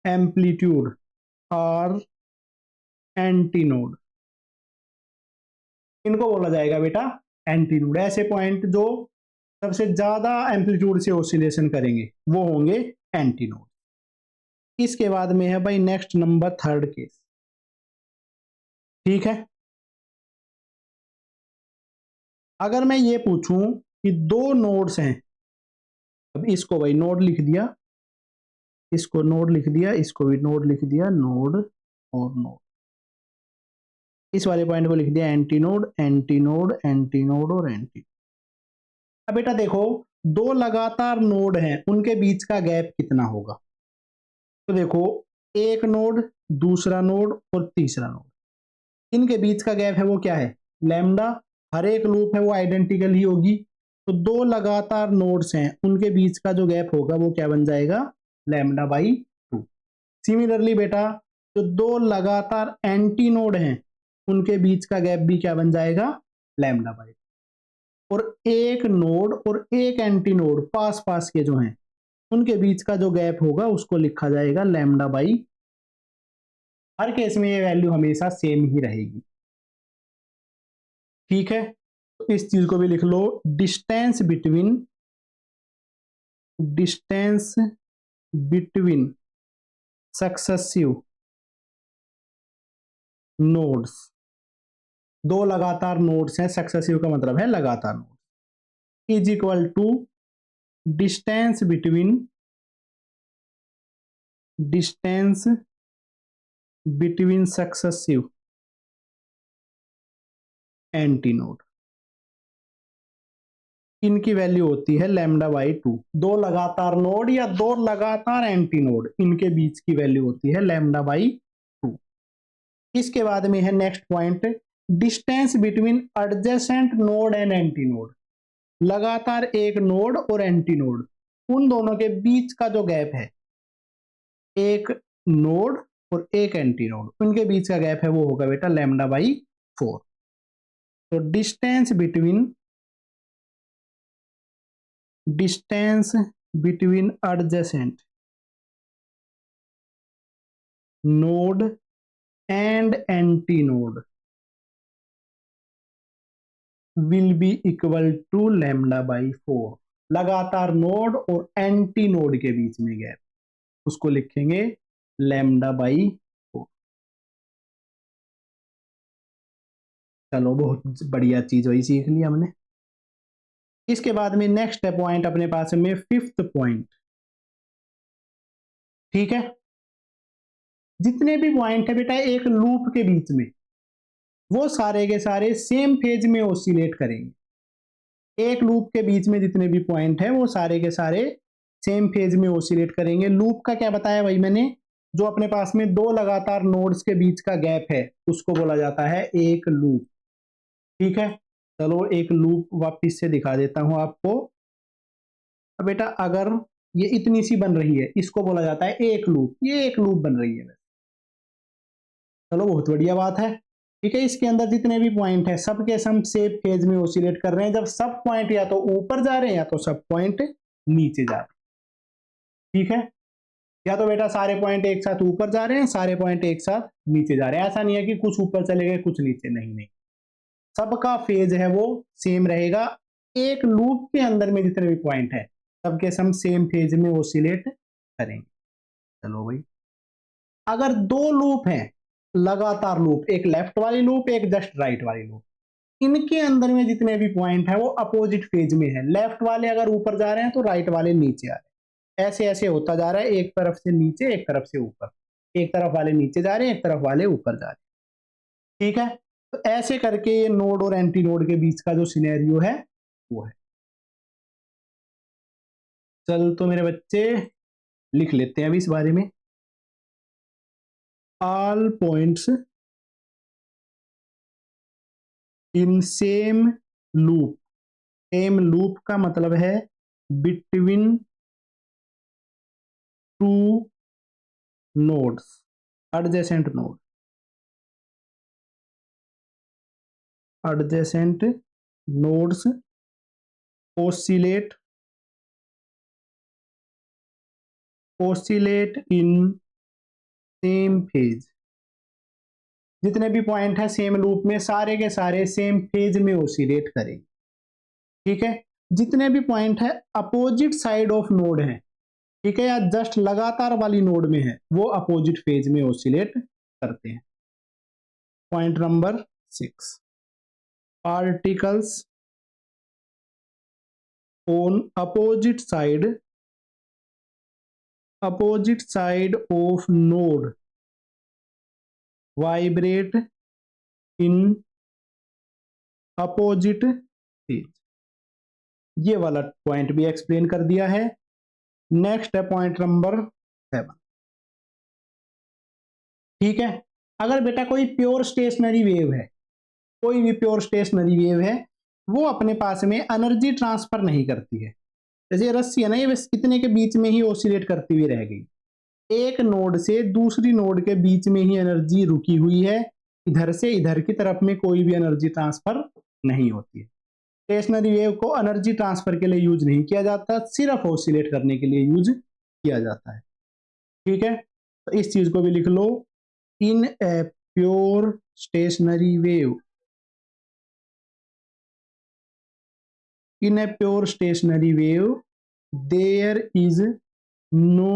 amplitude और एंटीनोड। इनको बोला जाएगा बेटा एंटीनोड। ऐसे पॉइंट जो सबसे ज्यादा एम्पलीट्यूड से ऑसिलेशन करेंगे वो होंगे एंटीनोड। इसके बाद में है भाई नेक्स्ट नंबर थर्ड केस। ठीक है, अगर मैं ये पूछूं कि दो नोड्स हैं, अब इसको भाई नोड लिख दिया, इसको नोड लिख दिया, इसको भी नोड लिख दिया, नोड और नोड। इस वाले पॉइंट को लिख दिया एंटीनोड एंटीनोड एंटीनोड और एंटी। अब बेटा देखो, दो लगातार नोड हैं, उनके बीच का गैप कितना होगा? तो देखो, एक नोड, दूसरा नोड और तीसरा नोड, इनके बीच का गैप है वो क्या है? लैम्डा। हर एक लूप है वो आइडेंटिकल ही होगी। तो दो लगातार नोड्स हैं, उनके बीच का जो गैप होगा वो क्या बन जाएगा? Lambda by 2। सिमिलरली बेटा, जो दो लगातार एंटी नोड हैं, उनके बीच का गैप भी क्या बन जाएगा? Lambda by. और एक नोड और एक एंटी नोड पास पास के जो हैं, उनके बीच का जो गैप होगा उसको लिखा जाएगा लैम्डा बाई। हर केस में ये वैल्यू हमेशा सेम ही रहेगी। ठीक है, तो इस चीज को भी लिख लो, डिस्टेंस बिटवीन सक्सेसिव नोड्स। दो लगातार नोड्स हैं, सक्सेसिव का मतलब है लगातार node, is equal to distance between successive anti node. इनकी वैल्यू होती है लैम्डा बाई 2। दो लगातार नोड या दो लगातार एंटी नोड, इनके बीच की वैल्यू होती है लैम्डा बाई 2। इसके बाद में है next point, distance between adjacent node and anti node. लगातार एक नोड और एंटी नोड, उन दोनों के बीच का जो गैप है, एक नोड और एक एंटी नोड, उनके बीच का गैप है वो होगा बेटा लैम्डा बाई 4। तो distance between adjacent node and anti node will be equal to lambda by 4। लगातार नोड और एंटी नोड के बीच में गैप, उसको लिखेंगे लैम्डा बाई 4। चलो, बहुत बढ़िया चीज वही सीख ली हमने। इसके बाद में नेक्स्ट है पॉइंट अपने पास में फिफ्थ पॉइंट। ठीक है, जितने भी पॉइंट है बेटा एक लूप के बीच में, वो सारे के सारे सेम फेज में ऑसिलेट करेंगे। एक लूप के बीच में जितने भी पॉइंट है वो सारे के सारे सेम फेज में ऑसिलेट करेंगे। लूप का क्या बताया भाई मैंने? जो अपने पास में दो लगातार नोड्स के बीच का गैप है उसको बोला जाता है एक लूप। ठीक है, चलो एक लूप वापिस से दिखा देता हूं आपको। अब बेटा अगर ये इतनी सी बन रही है, इसको बोला जाता है एक लूप। ये एक लूप बन रही है। चलो, बहुत बढ़िया बात है। ठीक है, इसके अंदर जितने भी पॉइंट है सबके सब सेम फेज में ऑसिलेट कर रहे हैं। जब सब पॉइंट या तो ऊपर जा रहे हैं या तो सब पॉइंट नीचे जा रहे हैं। ठीक है, या तो बेटा सारे पॉइंट एक साथ ऊपर जा रहे हैं, सारे पॉइंट एक साथ नीचे जा रहे हैं। ऐसा नहीं है कि कुछ ऊपर चले गए कुछ नीचे, नहीं नहीं, सबका फेज है वो सेम रहेगा। एक लूप के अंदर में जितने भी पॉइंट है सबके सब सेम फेज में ऑसिलेट करेंगे। चलो भाई, अगर दो लूप हैं, लगातार लूप, एक लेफ्ट वाली लूप एक जस्ट राइट वाली लूप, इनके अंदर में जितने भी पॉइंट है वो अपोजिट फेज में है। लेफ्ट वाले अगर ऊपर जा रहे हैं तो राइट वाले नीचे आ रहे हैं। ऐसे ऐसे होता जा रहा है, एक तरफ से नीचे एक तरफ से ऊपर, एक तरफ वाले नीचे जा रहे हैं एक तरफ वाले ऊपर जा रहे हैं। ठीक है, तो ऐसे करके ये नोड और एंटी नोड के बीच का जो सिनेरियो है वो है। चल तो मेरे बच्चे लिख लेते हैं अभी इस बारे में। All points in same loop. Same loop का मतलब है between two nodes, adjacent node, adjacent nodes oscillate in same phase. जितने भी पॉइंट है सेम लूप में सारे के सारे सेम फेज में ओसिलेट करेंगे। ठीक है, जितने भी पॉइंट है अपोजिट साइड ऑफ नोड है, ठीक है, या जस्ट लगातार वाली नोड में है, वो अपोजिट फेज में ओसिलेट करते हैं। Point number 6, particles on opposite side of node vibrate in opposite phase, ये वाला पॉइंट भी एक्सप्लेन कर दिया है। नेक्स्ट है पॉइंट नंबर 7। ठीक है, अगर बेटा कोई प्योर स्टेशनरी वेव है, कोई भी प्योर स्टेशनरी वेव है, वो अपने पास में एनर्जी ट्रांसफर नहीं करती है। जैसे ये रस्सी है ना, ये बस इतने के बीच में ही ऑसिलेट करती हुई रह गई, एक नोड से दूसरी नोड के बीच में ही एनर्जी रुकी हुई है, इधर से इधर की तरफ में कोई भी एनर्जी ट्रांसफर नहीं होती है। स्टेशनरी वेव को एनर्जी ट्रांसफर के लिए यूज नहीं किया जाता, सिर्फ ऑसिलेट करने के लिए यूज किया जाता है। ठीक है, तो इस चीज को भी लिख लो, in a pure stationary wave, in a pure stationary wave there is no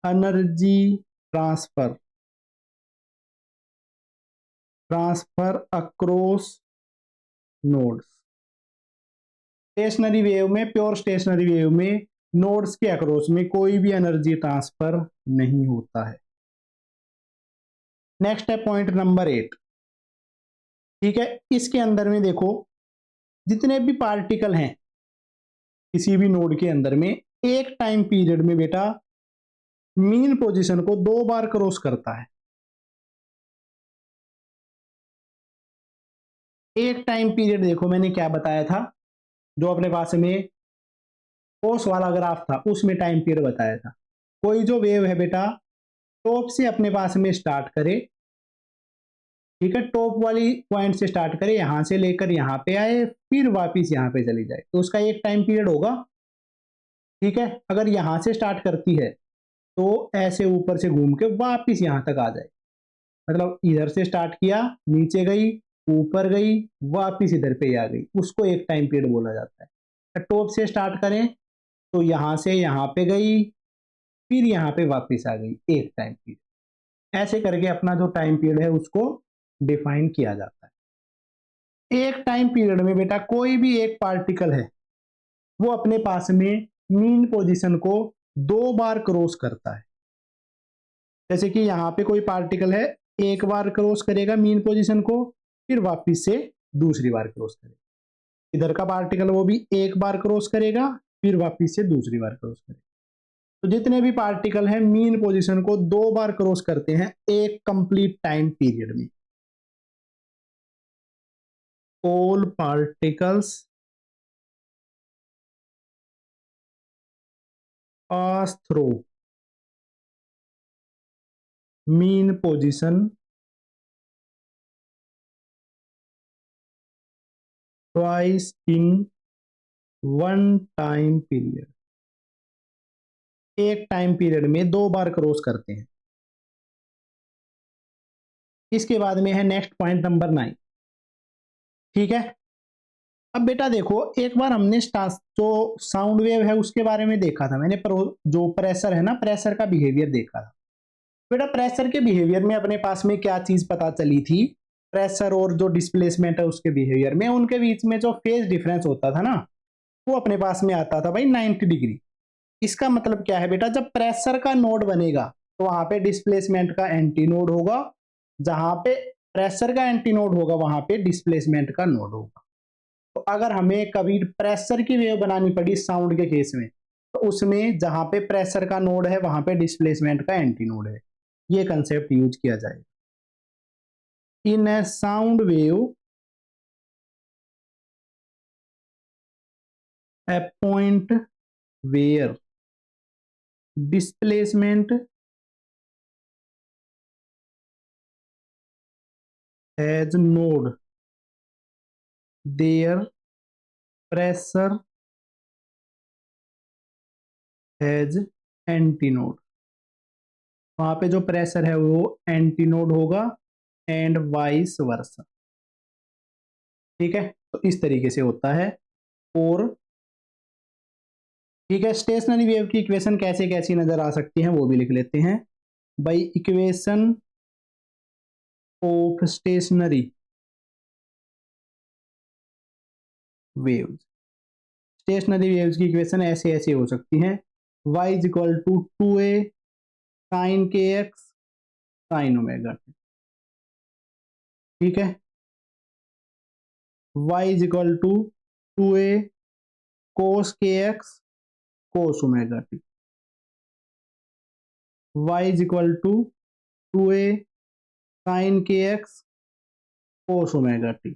energy transfer across nodes। Stationary wave में, प्योर स्टेशनरी वेव में नोड्स के अक्रॉस में कोई भी एनर्जी ट्रांसफर नहीं होता है। नेक्स्ट है पॉइंट नंबर 8। ठीक है, इसके अंदर में देखो, जितने भी पार्टिकल हैं किसी भी नोड के अंदर में, एक टाइम पीरियड में बेटा मीन पोजीशन को 2 बार क्रॉस करता है। एक टाइम पीरियड देखो, मैंने क्या बताया था, जो अपने पास में कोस वाला ग्राफ था उसमें टाइम पीरियड बताया था। कोई जो वेव है बेटा टॉप से अपने पास में स्टार्ट करे, ठीक है, टॉप वाली पॉइंट से स्टार्ट करे, यहां से लेकर यहां पे आए, फिर वापिस यहां पे चली जाए, तो उसका एक टाइम पीरियड होगा। ठीक है, अगर यहां से स्टार्ट करती है तो ऐसे ऊपर से घूम के वापिस यहां तक आ जाए, मतलब इधर से स्टार्ट किया, नीचे गई, ऊपर गई, वापिस इधर पे आ गई, उसको एक टाइम पीरियड बोला जाता है। टॉप से स्टार्ट करें तो यहां से यहां पे गई, फिर यहां पे वापिस आ गई, एक टाइम पीरियड। ऐसे करके अपना जो टाइम पीरियड है उसको डिफाइन किया जाता है। एक टाइम पीरियड में बेटा कोई भी एक पार्टिकल है, वो अपने पास में मीन पोजीशन को 2 बार क्रॉस करता है। जैसे कि यहां पे कोई पार्टिकल है, एक बार क्रॉस करेगा मीन पोजीशन को, फिर वापिस से दूसरी बार क्रॉस करेगा। इधर का पार्टिकल वो भी एक बार क्रॉस करेगा, फिर वापिस से दूसरी बार क्रॉस करेगा। तो जितने भी पार्टिकल हैं मीन पोजीशन को 2 बार क्रॉस करते हैं एक कंप्लीट टाइम पीरियड में। All particles pass through mean position twice in one time period. एक टाइम पीरियड में 2 बार क्रॉस करते हैं। इसके बाद में है नेक्स्ट पॉइंट नंबर 9। ठीक है, अब बेटा देखो, एक बार हमने जो साउंड वेव है उसके बारे में देखा था मैंने, जो प्रेशर है ना, प्रेशर का बिहेवियर देखा था। बेटा प्रेशर के बिहेवियर में अपने पास में क्या चीज पता चली थी, प्रेशर और जो डिस्प्लेसमेंट है उसके बिहेवियर में, उनके बीच में जो फेज डिफरेंस होता था ना, वो अपने पास में आता था भाई 90 डिग्री। इसका मतलब क्या है बेटा, जब प्रेशर का नोड बनेगा तो वहां पे डिस्प्लेसमेंट का एंटी नोड होगा, जहां पे प्रेशर का एंटी नोड होगा वहां पे डिस्प्लेसमेंट का नोड होगा। तो अगर हमें कभी प्रेशर की वेव बनानी पड़ी साउंड के केस में, तो उसमें जहां पे प्रेशर का नोड है वहां पे डिस्प्लेसमेंट का एंटी नोड है, ये कंसेप्ट यूज किया जाएगा। In a sound wave a point where displacement has node, their pressure has antinode। वहां पे जो प्रेशर है वो एंटीनोड होगा एंड वाइस वर्सा। ठीक है, तो इस तरीके से होता है। और ठीक है, स्टेशनरी वेव की इक्वेशन कैसे कैसी नजर आ सकती है वो भी लिख लेते हैं। By equation of stationary waves, stationary waves की इक्वेशन ऐसे ऐसे हो सकती हैं। y is equal to 2a sine K X sine omega. ठीक है, y is equal to 2a cos kx cos omega T, y is equal to 2a sin kx cos omega T.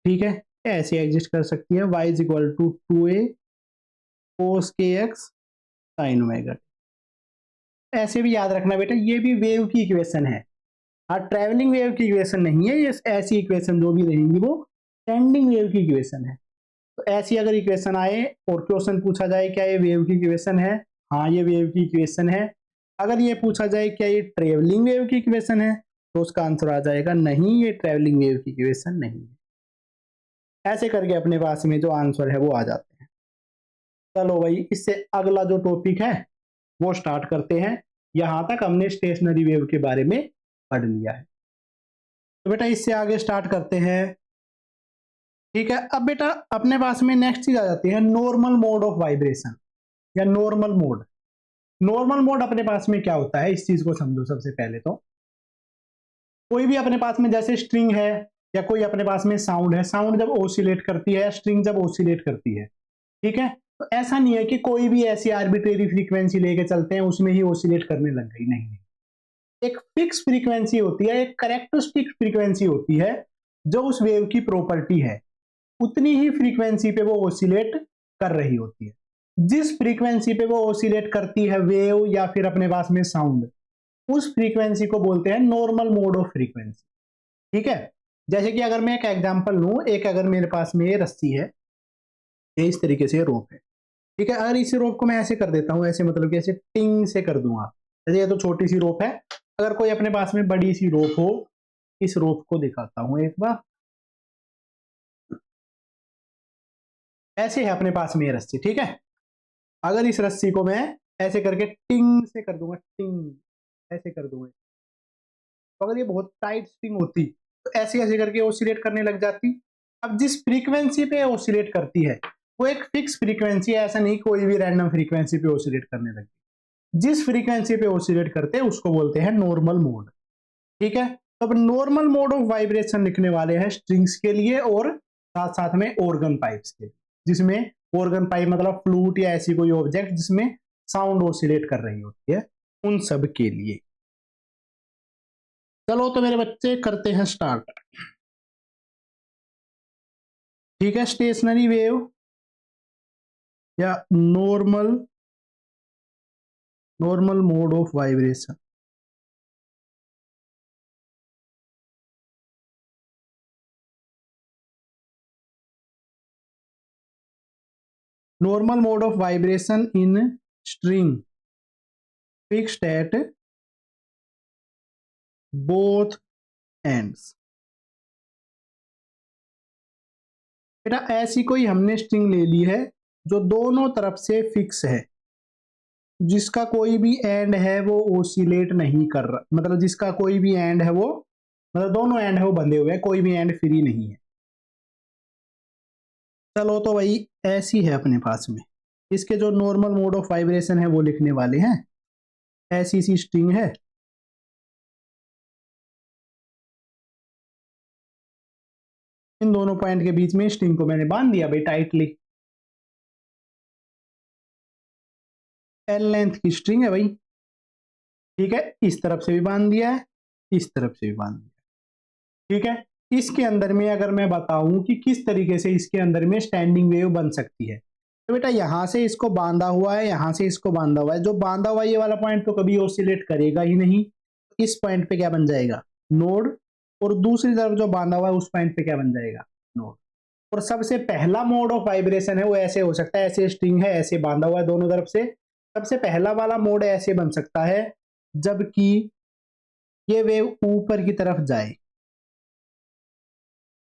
ठीक है, ऐसे एग्जिस्ट कर सकती है, y is equal to 2a cos kx sin omega T. ऐसे भी याद रखना बेटा, ये भी वेव की इक्वेशन है, हाँ ट्रैवलिंग वेव की इक्वेशन नहीं है ये, ऐसी इक्वेशन जो भी रहेंगी वो स्टैंडिंग वेव की इक्वेशन है। तो ऐसी अगर इक्वेशन आए और क्वेश्चन पूछा जाए क्या ये वेव की इक्वेशन है, हाँ ये वेव की इक्वेशन है। अगर ये पूछा जाए क्या ये ट्रैवलिंग वेव की इक्वेशन है, तो उसका आंसर आ जाएगा नहीं, ये ट्रैवलिंग वेव की इक्वेशन नहीं है। ऐसे करके अपने पास में जो आंसर है वो आ जाते हैं। चलो भाई, इससे अगला जो टॉपिक है वो स्टार्ट करते हैं। यहां तक हमने स्टेशनरी वेव के बारे में पढ़ लिया है, तो बेटा इससे आगे स्टार्ट करते हैं। ठीक है, अब बेटा अपने पास में नेक्स्ट चीज आ जाती है नॉर्मल मोड ऑफ वाइब्रेशन या नॉर्मल मोड। नॉर्मल मोड अपने पास में क्या होता है, इस चीज को समझो। सबसे पहले तो कोई भी अपने पास में जैसे स्ट्रिंग है या कोई अपने पास में साउंड है, साउंड जब ऑसिलेट करती है, स्ट्रिंग जब ऑसिलेट करती है, ठीक है, तो ऐसा नहीं है कि कोई भी ऐसी आर्बिट्रेरी फ्रीक्वेंसी लेके चलते हैं उसमें ही ऑसिलेट करने लग गई, नहीं। एक फिक्स फ्रीक्वेंसी होती है, एक करेक्टरिस्टिक फ्रीक्वेंसी होती है जो उस वेव की प्रॉपर्टी है, उतनी ही फ्रीक्वेंसी पे वो ऑसिलेट कर रही होती है। जिस फ्रीक्वेंसी पे वो ऑसिलेट करती है वेव या फिर अपने पास में साउंड, उस फ्रीक्वेंसी को बोलते हैं नॉर्मल मोड ऑफ फ्रीक्वेंसी। ठीक है, जैसे कि अगर मैं एक एग्जांपल लूं, एक अगर मेरे पास में ये रस्सी है, ये इस तरीके से रोप है, ठीक है, अगर इस रोप को मैं ऐसे कर देता हूं, ऐसे मतलब कि ऐसे टिंग से कर दूंगा, जैसे ये तो छोटी सी रोप है, अगर कोई अपने पास में बड़ी सी रोप हो, इस रोप को दिखाता हूं एक बार, ऐसे है अपने पास में ये रस्सी, ठीक है, अगर इस रस्सी को मैं ऐसे करके टिंग से कर दूंगा, टिंग ऐसे कर दूंगा, तो अगर ये बहुत टाइट स्ट्रिंग होती तो ऐसे ऐसे करके ऑसिलेट करने लग जाती। अब जिस फ्रीक्वेंसी पे ऑसिलेट करती है वो एक फिक्स फ्रीक्वेंसी है, ऐसा नहीं कोई भी रैंडम फ्रीक्वेंसी पे ऑसिलेट करने लगती। जिस फ्रीक्वेंसी पे ऑसिलेट करते हैं उसको बोलते हैं नॉर्मल मोड। ठीक है, तो अब नॉर्मल मोड ऑफ वाइब्रेशन लिखने वाले हैं स्ट्रिंग्स के लिए और साथ साथ में ऑर्गन पाइप्स के लिए, जिसमें ऑर्गन पाइप मतलब फ्लूट या ऐसी कोई ऑब्जेक्ट जिसमें साउंड ऑसिलेट कर रही होती है, उन सब के लिए। चलो तो मेरे बच्चे करते हैं स्टार्ट। ठीक है, स्टेशनरी वेव या normal mode of vibration. Normal mode of vibration in string fixed at both ends. बेटा ऐसी कोई हमने स्ट्रिंग ले ली है जो दोनों तरफ से फिक्स है, जिसका कोई भी एंड है वो ओसिलेट नहीं कर रहा, मतलब जिसका कोई भी एंड है वो, मतलब दोनों एंड है वो बंधे हुए हैं, कोई भी एंड फ्री नहीं है। चलो तो वही ऐसी है अपने पास में, इसके जो नॉर्मल मोड ऑफ वाइब्रेशन है वो लिखने वाले हैं। ऐसी सी स्ट्रिंग है, इन दोनों पॉइंट के बीच में स्ट्रिंग को मैंने बांध दिया भाई टाइटली। एल लेंथ की स्ट्रिंग है भाई, ठीक है, इस तरफ से भी बांध दिया है, इस तरफ से भी बांध दिया, ठीक है। इसके अंदर में अगर मैं बताऊं कि किस तरीके से इसके अंदर में स्टैंडिंग वेव बन सकती है, तो बेटा यहां से इसको बांधा हुआ है, यहां से इसको बांधा हुआ है, जो बांधा हुआ ये वाला पॉइंट तो कभी ऑसिलेट करेगा ही नहीं, इस पॉइंट पे क्या बन जाएगा, नोड, और दूसरी तरफ जो बांधा हुआ है उस पॉइंट पे क्या बन जाएगा, नोड। और सबसे पहला मोड ऑफ वाइब्रेशन है वो ऐसे हो सकता है, ऐसे स्ट्रिंग है, ऐसे बांधा हुआ है दोनों तरफ से, सबसे पहला वाला मोड ऐसे बन सकता है जबकि ये वेव ऊपर की तरफ जाए,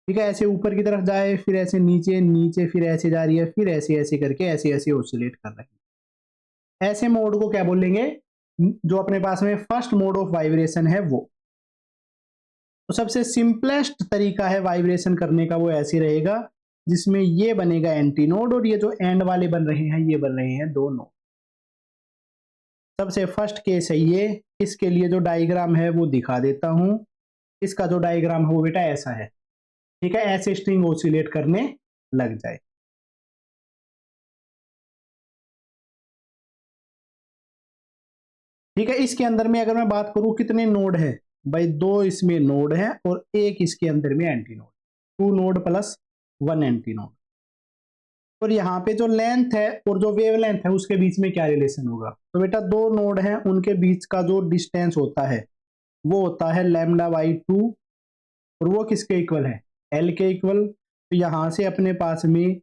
ठीक है, ऐसे ऊपर की तरफ जाए, फिर ऐसे नीचे नीचे, फिर ऐसे जा रही है, फिर ऐसे ऐसे करके ऐसे ऐसे ऑसिलेट कर रही है। ऐसे मोड को क्या बोलेंगे, जो अपने पास में फर्स्ट मोड ऑफ वाइब्रेशन है वो। तो सबसे सिंपलेस्ट तरीका है वाइब्रेशन करने का वो ऐसे रहेगा, जिसमें ये बनेगा एंटी नोड और ये जो एंड वाले बन रहे हैं ये बन रहे हैं दो नोड। सबसे फर्स्ट केस है ये, इसके लिए जो डायग्राम है वो दिखा देता हूं। इसका जो डायग्राम है वो बेटा ऐसा है, ठीक है, ऐसे स्ट्रिंग ऑसिलेट करने लग जाए। ठीक है, इसके अंदर में अगर मैं बात करूं कितने नोड है, भाई 2 इसमें नोड है और एक इसके अंदर में anti node, 2 node plus 1 anti node. और यहाँ पे जो लेंथ है और जो वेव लेंथ है उसके बीच में क्या रिलेशन होगा, तो बेटा 2 नोड हैं उनके बीच का जो डिस्टेंस होता है वो होता है लैम्डा बाई 2, और वो किसके इक्वल है, एल के इक्वल। तो यहां से अपने पास में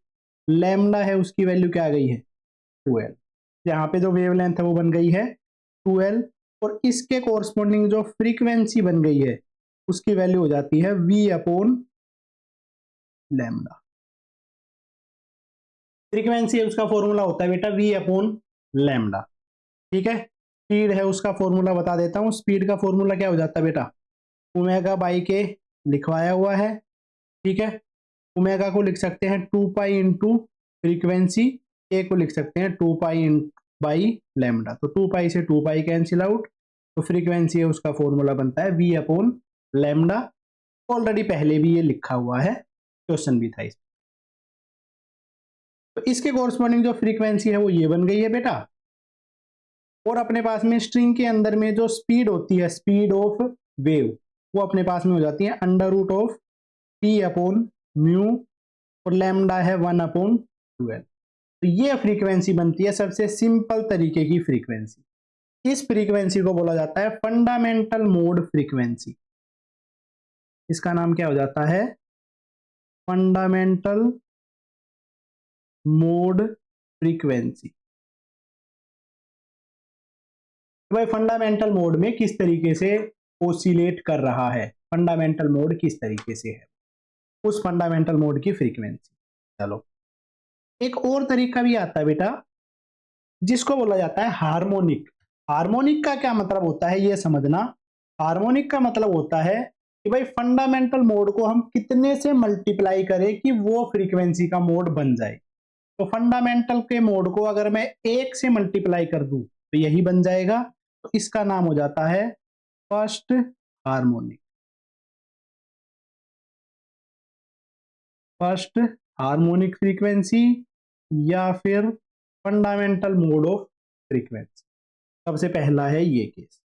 लैम्डा है उसकी वैल्यू क्या आ गई है, 2l। यहाँ पे जो वेवलेंथ है वो बन गई है 2l, और इसके कोरस्पॉन्डिंग जो फ्रीक्वेंसी बन गई है उसकी वैल्यू हो जाती है v अपॉन लैम्डा। फ्रीक्वेंसी है उसका फॉर्मूला होता है बेटा v अपॉन लैम्डा। ठीक है, स्पीड है उसका फॉर्मूला बता देता हूं, स्पीड का फॉर्मूला क्या हो जाता है बेटा, ओमेगा बाई के लिखवाया हुआ है। ठीक है, ओमेगा को लिख सकते हैं 2 पाई इंटू फ्रीक्वेंसी, ए को लिख सकते हैं 2 पाई बाई लैम्डा, तो 2 पाई से 2 पाई कैंसिल आउट, तो फ्रीक्वेंसी है उसका फॉर्मूला बनता है वी अपॉन लैम्डा। ऑलरेडी पहले भी ये लिखा हुआ है, क्वेश्चन भी था इसमें। तो इसके कोरस्पॉन्डिंग जो फ्रीक्वेंसी है वो ये बन गई है बेटा, और अपने पास में स्ट्रिंग के अंदर में जो स्पीड होती है, स्पीड ऑफ वेव, वो अपने पास में हो जाती है under root of P upon mu, और लैम्डा है 1 अपॉन 12। तो ये फ्रीक्वेंसी बनती है सबसे सिंपल तरीके की फ्रीक्वेंसी। इस फ्रीक्वेंसी को बोला जाता है फंडामेंटल मोड फ्रीक्वेंसी। इसका नाम क्या हो जाता है, फंडामेंटल मोड फ्रीक्वेंसी। भाई फंडामेंटल मोड में किस तरीके से ओसिलेट कर रहा है, फंडामेंटल मोड किस तरीके से है, उस फंडामेंटल मोड की फ्रीक्वेंसी। चलो, एक और तरीका भी आता है बेटा जिसको बोला जाता है हार्मोनिक। हार्मोनिक का क्या मतलब होता है ये समझना। हार्मोनिक का मतलब होता है कि भाई फंडामेंटल मोड को हम कितने से मल्टीप्लाई करें कि वो फ्रीक्वेंसी का मोड बन जाए। तो फंडामेंटल के मोड को अगर मैं 1 से मल्टीप्लाई कर दूं तो यही बन जाएगा, तो इसका नाम हो जाता है first harmonic. First harmonic frequency या फिर फंडामेंटल मोड ऑफ फ्रीक्वेंसी, सबसे पहला है ये केस।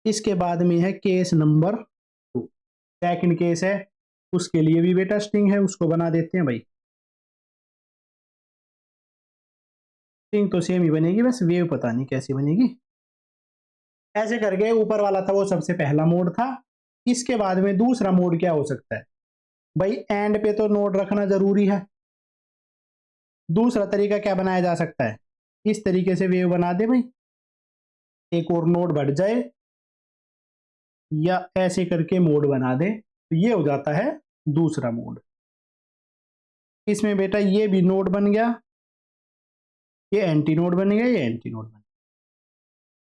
इसके बाद में है केस नंबर 2, सेकंड केस है, उसके लिए भी बेटा स्ट्रिंग है, उसको बना देते हैं भाई। स्ट्रिंग तो सेम ही बनेगी, बस वेव पता नहीं कैसी बनेगी। ऐसे करके ऊपर वाला था वो सबसे पहला मोड था। इसके बाद में दूसरा मोड क्या हो सकता है, भाई एंड पे तो नोड रखना जरूरी है। दूसरा तरीका क्या बनाया जा सकता है, इस तरीके से वेव बना दे भाई, एक और नोड बढ़ जाए, या ऐसे करके मोड बना दे, तो ये हो जाता है दूसरा मोड। इसमें बेटा ये भी नोड बन गया, ये एंटी नोड बन गया, ये एंटी नोड बन गया।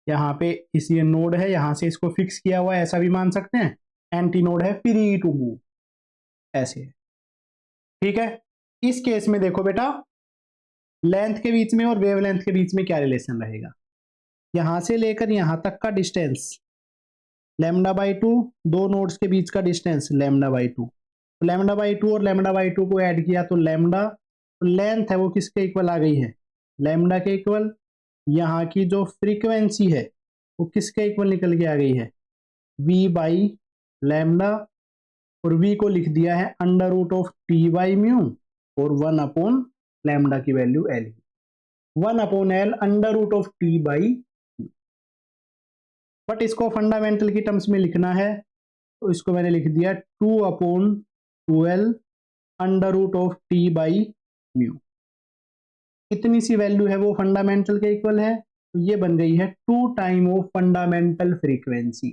यहाँ पे इस ये नोड है, यहां से इसको फिक्स किया हुआ है, ऐसा भी मान सकते हैं। एंटी नोड है, फ्री टू मूव, ऐसे है। ठीक है, इस केस में देखो बेटा, लेंथ के बीच में और वेव लेंथ के बीच में क्या रिलेशन रहेगा, यहां से लेकर यहां तक का डिस्टेंस लैम्डा बाई 2, दो नोड्स के बीच का distance lambda by 2। Lambda by 2 और लैम्डा बाई 2 को ऐड किया तो लैम्डा, लेंथ है वो किसके इक्वल आ गई है, लैम्डा के इक्वल। यहाँ की जो फ्रीक्वेंसी है वो किसके इक्वल निकल के आ गई है, v बाई लैम्डा, और v को लिख दिया है under root of T by mu, और 1 अपॉन लैम्डा की value l, 1 upon l under root of T by. But इसको फंडामेंटल की टर्म्स में लिखना है, तो इसको मैंने लिख दिया 2 upon 12 under root of T by mu. कितनी सी वैल्यू है वो फंडामेंटल के इक्वल है, तो ये बन गई है 2 टाइम ऑफ फंडामेंटल फ्रीक्वेंसी।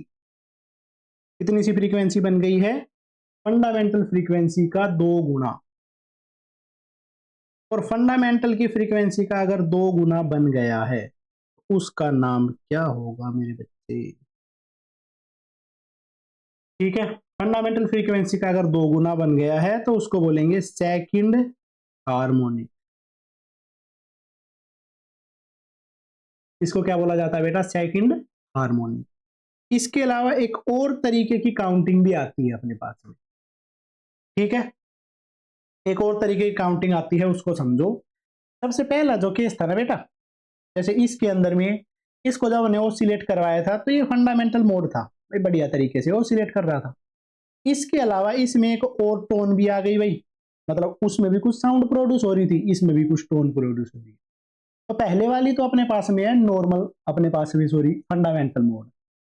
कितनी सी फ्रीक्वेंसी बन गई है, फंडामेंटल फ्रीक्वेंसी का 2 गुना। और फंडामेंटल की फ्रीक्वेंसी का अगर 2 गुना बन गया है उसका नाम क्या होगा मेरे बच्चे, ठीक है। फंडामेंटल फ्रीक्वेंसी का अगर 2 गुना बन गया है तो उसको बोलेंगे सेकंड हार्मोनिक। इसको क्या बोला जाता है बेटा, सेकंड हार्मोनिक। इसके अलावा एक और तरीके की काउंटिंग भी आती है अपने पास में, ठीक है। एक और तरीके की काउंटिंग आती है, उसको समझो। सबसे पहला जो केस था ना बेटा, जैसे इसके अंदर में इसको जब हमने ऑसिलेट करवाया था तो ये फंडामेंटल मोड था भाई, बढ़िया तरीके से ऑसिलेट कर रहा था। इसके अलावा इसमें एक और टोन भी आ गई भाई, मतलब उसमें भी कुछ साउंड प्रोड्यूस हो रही थी, इसमें भी कुछ टोन प्रोड्यूस हो रही है। तो पहले वाली तो अपने पास में है नॉर्मल, अपने पास में सॉरी फंडामेंटल मोड।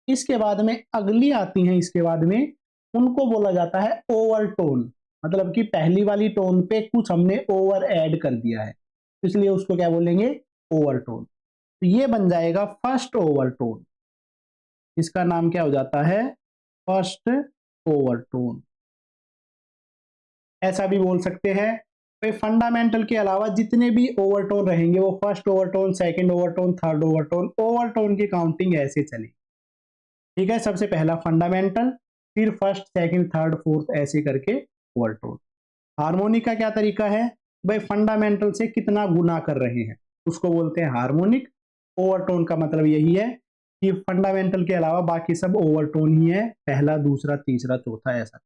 इसके बाद में अगली आती हैं, इसके बाद में उनको बोला जाता है ओवरटोन, मतलब कि पहली वाली टोन पे कुछ हमने ओवर ऐड कर दिया है, इसलिए उसको क्या बोलेंगे, ओवरटोन। तो ये बन जाएगा फर्स्ट ओवरटोन, इसका नाम क्या हो जाता है, फर्स्ट ओवरटोन। ऐसा भी बोल सकते हैं भाई, फंडामेंटल के अलावा जितने भी ओवरटोन रहेंगे वो first overtone, second overtone, third overtone, overtone की काउंटिंग ऐसे चली, ठीक है। सबसे पहला फंडामेंटल, फिर फर्स्ट, सेकंड, थर्ड, फोर्थ, ऐसे करके ओवरटोन। हार्मोनिक का क्या तरीका है भाई, फंडामेंटल से कितना गुना कर रहे हैं उसको बोलते हैं हार्मोनिक। ओवरटोन का मतलब यही है कि फंडामेंटल के अलावा बाकी सब ओवरटोन ही है, पहला, दूसरा, तीसरा, चौथा, ऐसा।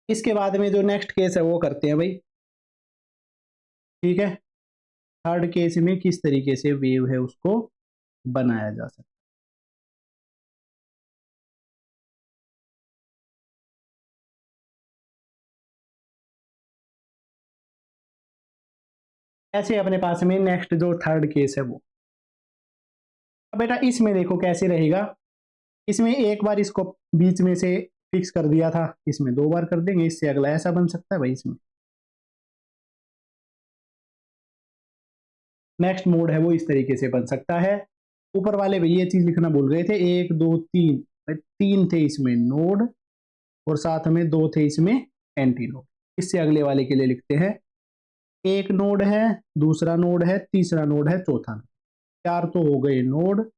इसके बाद में जो नेक्स्ट केस है वो करते हैं भाई, ठीक है। थर्ड केस में किस तरीके से वेव है उसको बनाया जा सकता है। ऐसे अपने पास में नेक्स्ट जो थर्ड केस है वो, अब बेटा इसमें देखो कैसे रहेगा। इसमें एक बार इसको बीच में से फिक्स कर दिया था, इसमें दो बार कर देंगे, इससे अगला ऐसा बन सकता है भाई। इसमें नेक्स्ट मोड है वो इस तरीके से बन सकता है। ऊपर वाले भाई ये चीज लिखना भूल गए थे, एक दो तीन, तीन थे इसमें नोड और साथ में दो थे इसमें एंटी नोड। इससे अगले वाले के लिए लिखते हैं, एक नोड है, दूसरा नोड है, तीसरा नोड है, चौथा नोड, चार तो हो गए node,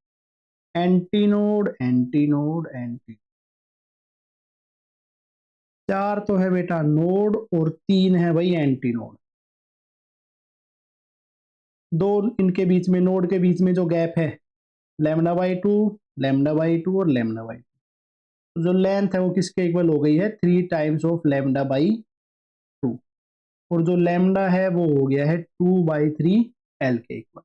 anti node, anti node, anti, चार तो है बेटा नोड और तीन है भाई एंटी नोड। दो इनके बीच में, नोड के बीच में जो गैप है, lambda by two, lambda by two और लैम्डा बाई टू, जो लेंथ है वो किसके इक्वल हो गई है, three times of lambda by two, और जो लैम्डा है वो हो गया है टू बाई थ्री एल के इक्वल।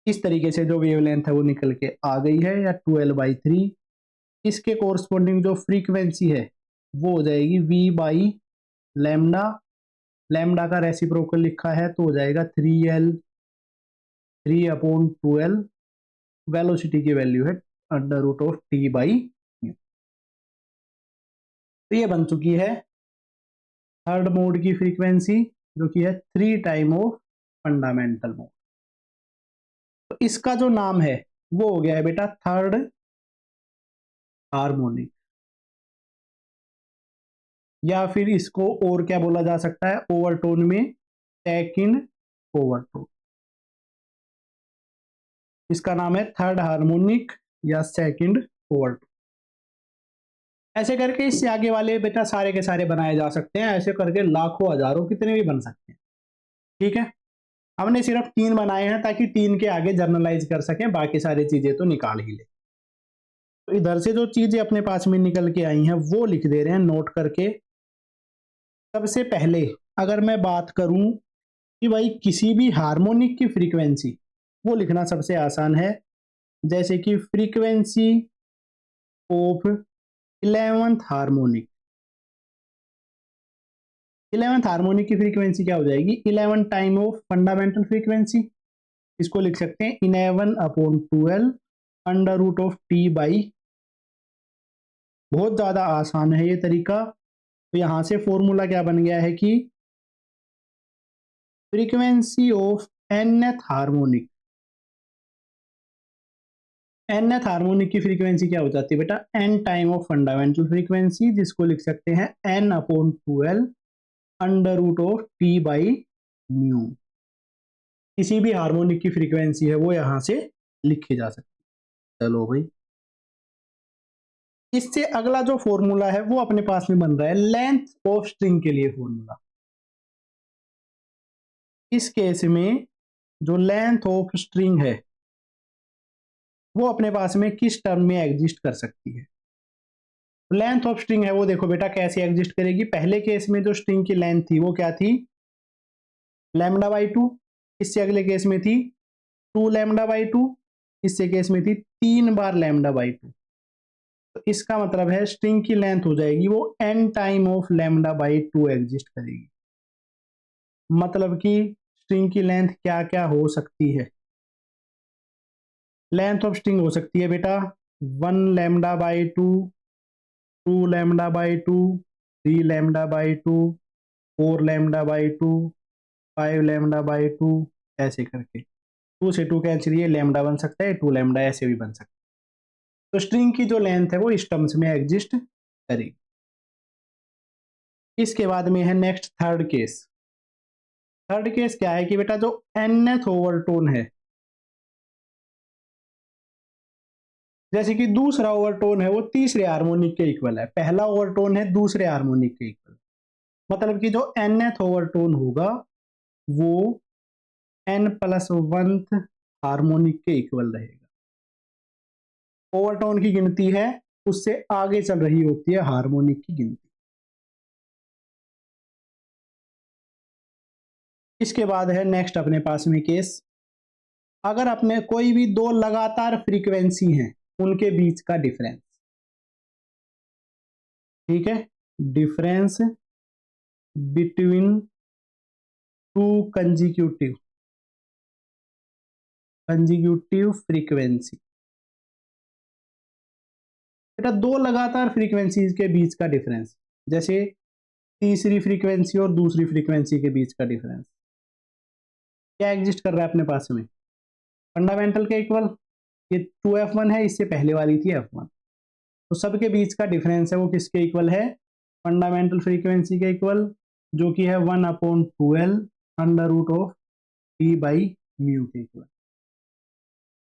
इस तरीके से जो वेवलेंथ है वो निकल के आ गई है, या 12/3। इसके कोरस्पॉन्डिंग जो फ्रीक्वेंसी है वो हो जाएगी v बाई लैम्डा, लैम्डा का रेसिप्रोकल लिखा है तो हो जाएगा 3l, 3/12। वेलोसिटी की वैल्यू है under root of T by nu. तो ये बन चुकी है थर्ड मोड की फ्रीक्वेंसी, जो कि है three time of fundamental mode. तो इसका जो नाम है वो हो गया है बेटा थर्ड हार्मोनिक, या फिर इसको और क्या बोला जा सकता है, ओवरटोन में सेकंड ओवरटोन। इसका नाम है थर्ड हार्मोनिक या सेकंड ओवरटोन। ऐसे करके इससे आगे वाले बेटा सारे के सारे बनाए जा सकते हैं, ऐसे करके लाखों हजारों कितने भी बन सकते हैं, ठीक है। हमने सिर्फ तीन बनाए हैं ताकि तीन के आगे जर्नलाइज कर सकें, बाकी सारी चीजें तो निकाल ही ले। तो इधर से जो चीजें अपने पास में निकल के आई हैं वो लिख दे रहे हैं नोट करके। सबसे पहले अगर मैं बात करूं कि भाई किसी भी हार्मोनिक की फ्रीक्वेंसी, वो लिखना सबसे आसान है। जैसे कि frequency of 11th harmonic, 11th harmonic की फ्रीक्वेंसी क्या हो जाएगी, 11 टाइम ऑफ फंडामेंटल फ्रीक्वेंसी। इसको लिख सकते हैं 11/12 under root of T by. बहुत ज्यादा आसान है ये तरीका। तो यहां से फॉर्मूला क्या बन गया है कि frequency of nth harmonic, nth harmonic की फ्रीक्वेंसी क्या हो जाती है बेटा, n time of fundamental frequency, जिसको लिख सकते हैं n/12 under root of T by nu. किसी भी हार्मोनिक की फ्रीक्वेंसी है वो यहां से लिखी जा सकती है। चलो भाई, इससे अगला जो फॉर्मूला है वो अपने पास में बन रहा है लेंथ ऑफ स्ट्रिंग के लिए फॉर्मूला। इस केस में जो लेंथ ऑफ स्ट्रिंग है वो अपने पास में किस टर्म में एग्जिस्ट कर सकती है। लेंथ ऑफ स्ट्रिंग है वो देखो बेटा कैसे एग्जिस्ट करेगी। पहले केस में जो स्ट्रिंग की लेंथ थी वो क्या थी, लैम्डा बाई 2। इससे अगले केस में थी 2 लैम्डा बाई 2। इससे केस में थी 3 बार लैम्डा बाई 2। तो इसका मतलब है स्ट्रिंग की लेंथ हो जाएगी वो n time of lambda by 2 exist करेगी। मतलब कि स्ट्रिंग की लेंथ क्या क्या हो सकती है। लेंथ ऑफ स्ट्रिंग हो सकती है बेटा 1 lambda by 2, 2 lambda by 2, 3 lambda by 2, 4 lambda by 2, 5 lambda by 2, ऐसे करके 2 से 2 कैंसिल, ये लैम्डा बन सकता है, 2 लैम्डा ऐसे भी बन सकता है। तो स्ट्रिंग की जो लेंथ है वो इस टर्म्स में एग्जिस्ट करेगी। इसके बाद में है next third case. Third case क्या है कि बेटा जो nth ओवरटोन है, जैसे कि दूसरा ओवरटोन है वो तीसरे हार्मोनिक के इक्वल है, पहला ओवरटोन है दूसरे हार्मोनिक के इक्वल। मतलब कि जो nth ओवरटोन होगा वो n+1th हार्मोनिक के इक्वल रहेगा। ओवरटोन की गिनती है उससे आगे चल रही होती है हार्मोनिक की गिनती। इसके बाद है नेक्स्ट अपने पास में केस, अगर अपने कोई भी दो लगातार फ्रीक्वेंसी हैं उनके बीच का डिफरेंस, ठीक है, difference between two consecutive frequency. बेटा दो लगातार फ्रीक्वेंसीज के बीच का डिफरेंस, जैसे तीसरी फ्रीक्वेंसी और दूसरी फ्रीक्वेंसी के बीच का डिफरेंस क्या एग्जिस्ट कर रहा है अपने पास में, फंडामेंटल के इक्वल। ये 2f1 है, इससे पहले वाली थी f1। तो सबके बीच का डिफरेंस है वो किसके इक्वल है, फंडामेंटल फ्रीक्वेंसी के इक्वल, जो कि है 1/12 under root of p by mu के इक्वल।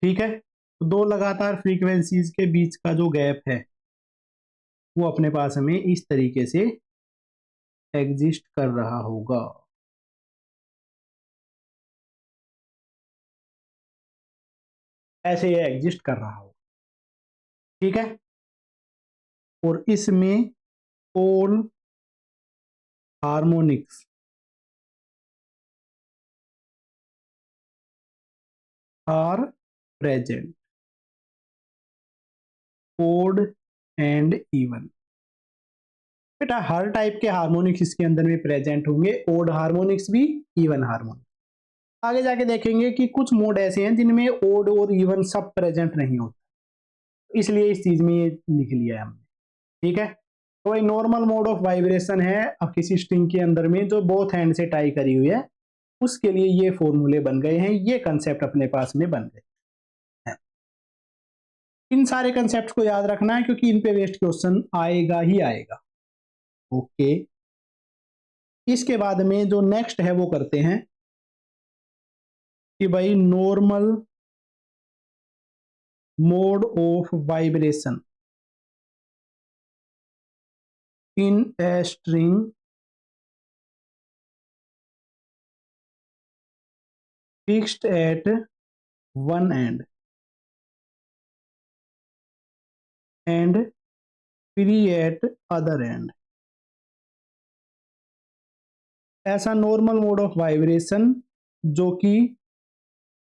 ठीक है, तो दो लगातार फ्रीक्वेंसीज के बीच का जो गैप है वो अपने पास में इस तरीके से एग्जिस्ट कर रहा होगा। ऐसे ये एग्जिस्ट कर रहा होगा, ठीक है। और इसमें all harmonics are present, odd and even. बेटा हर टाइप के हार्मोनिक्स इसके अंदर में प्रेजेंट होंगे, ओड हार्मोनिक्स भी, इवन हार्मोनिक्स। आगे जाके देखेंगे कि कुछ मोड ऐसे हैं जिनमें ओड और इवन सब प्रेजेंट नहीं होता, इसलिए इस चीज में ये लिख लिया है हमने, ठीक है। तो भाई नॉर्मल मोड ऑफ वाइब्रेशन है अब किसी स्ट्रिंग के अंदर में जो बोथ हैंड से टाई करी हुई है, उसके लिए ये फॉर्मूले बन गए हैं, ये कंसेप्ट अपने पास में बन गए हैं। इन सारे कंसेप्ट को याद रखना है क्योंकि इन पे वेस्ट क्वेश्चन आएगा ही आएगा। ओके, इसके बाद में जो नेक्स्ट है वो करते हैं कि भाई normal mode of vibration in a string fixed at one and free at other and. ऐसा नॉर्मल मोड ऑफ वाइब्रेशन जो कि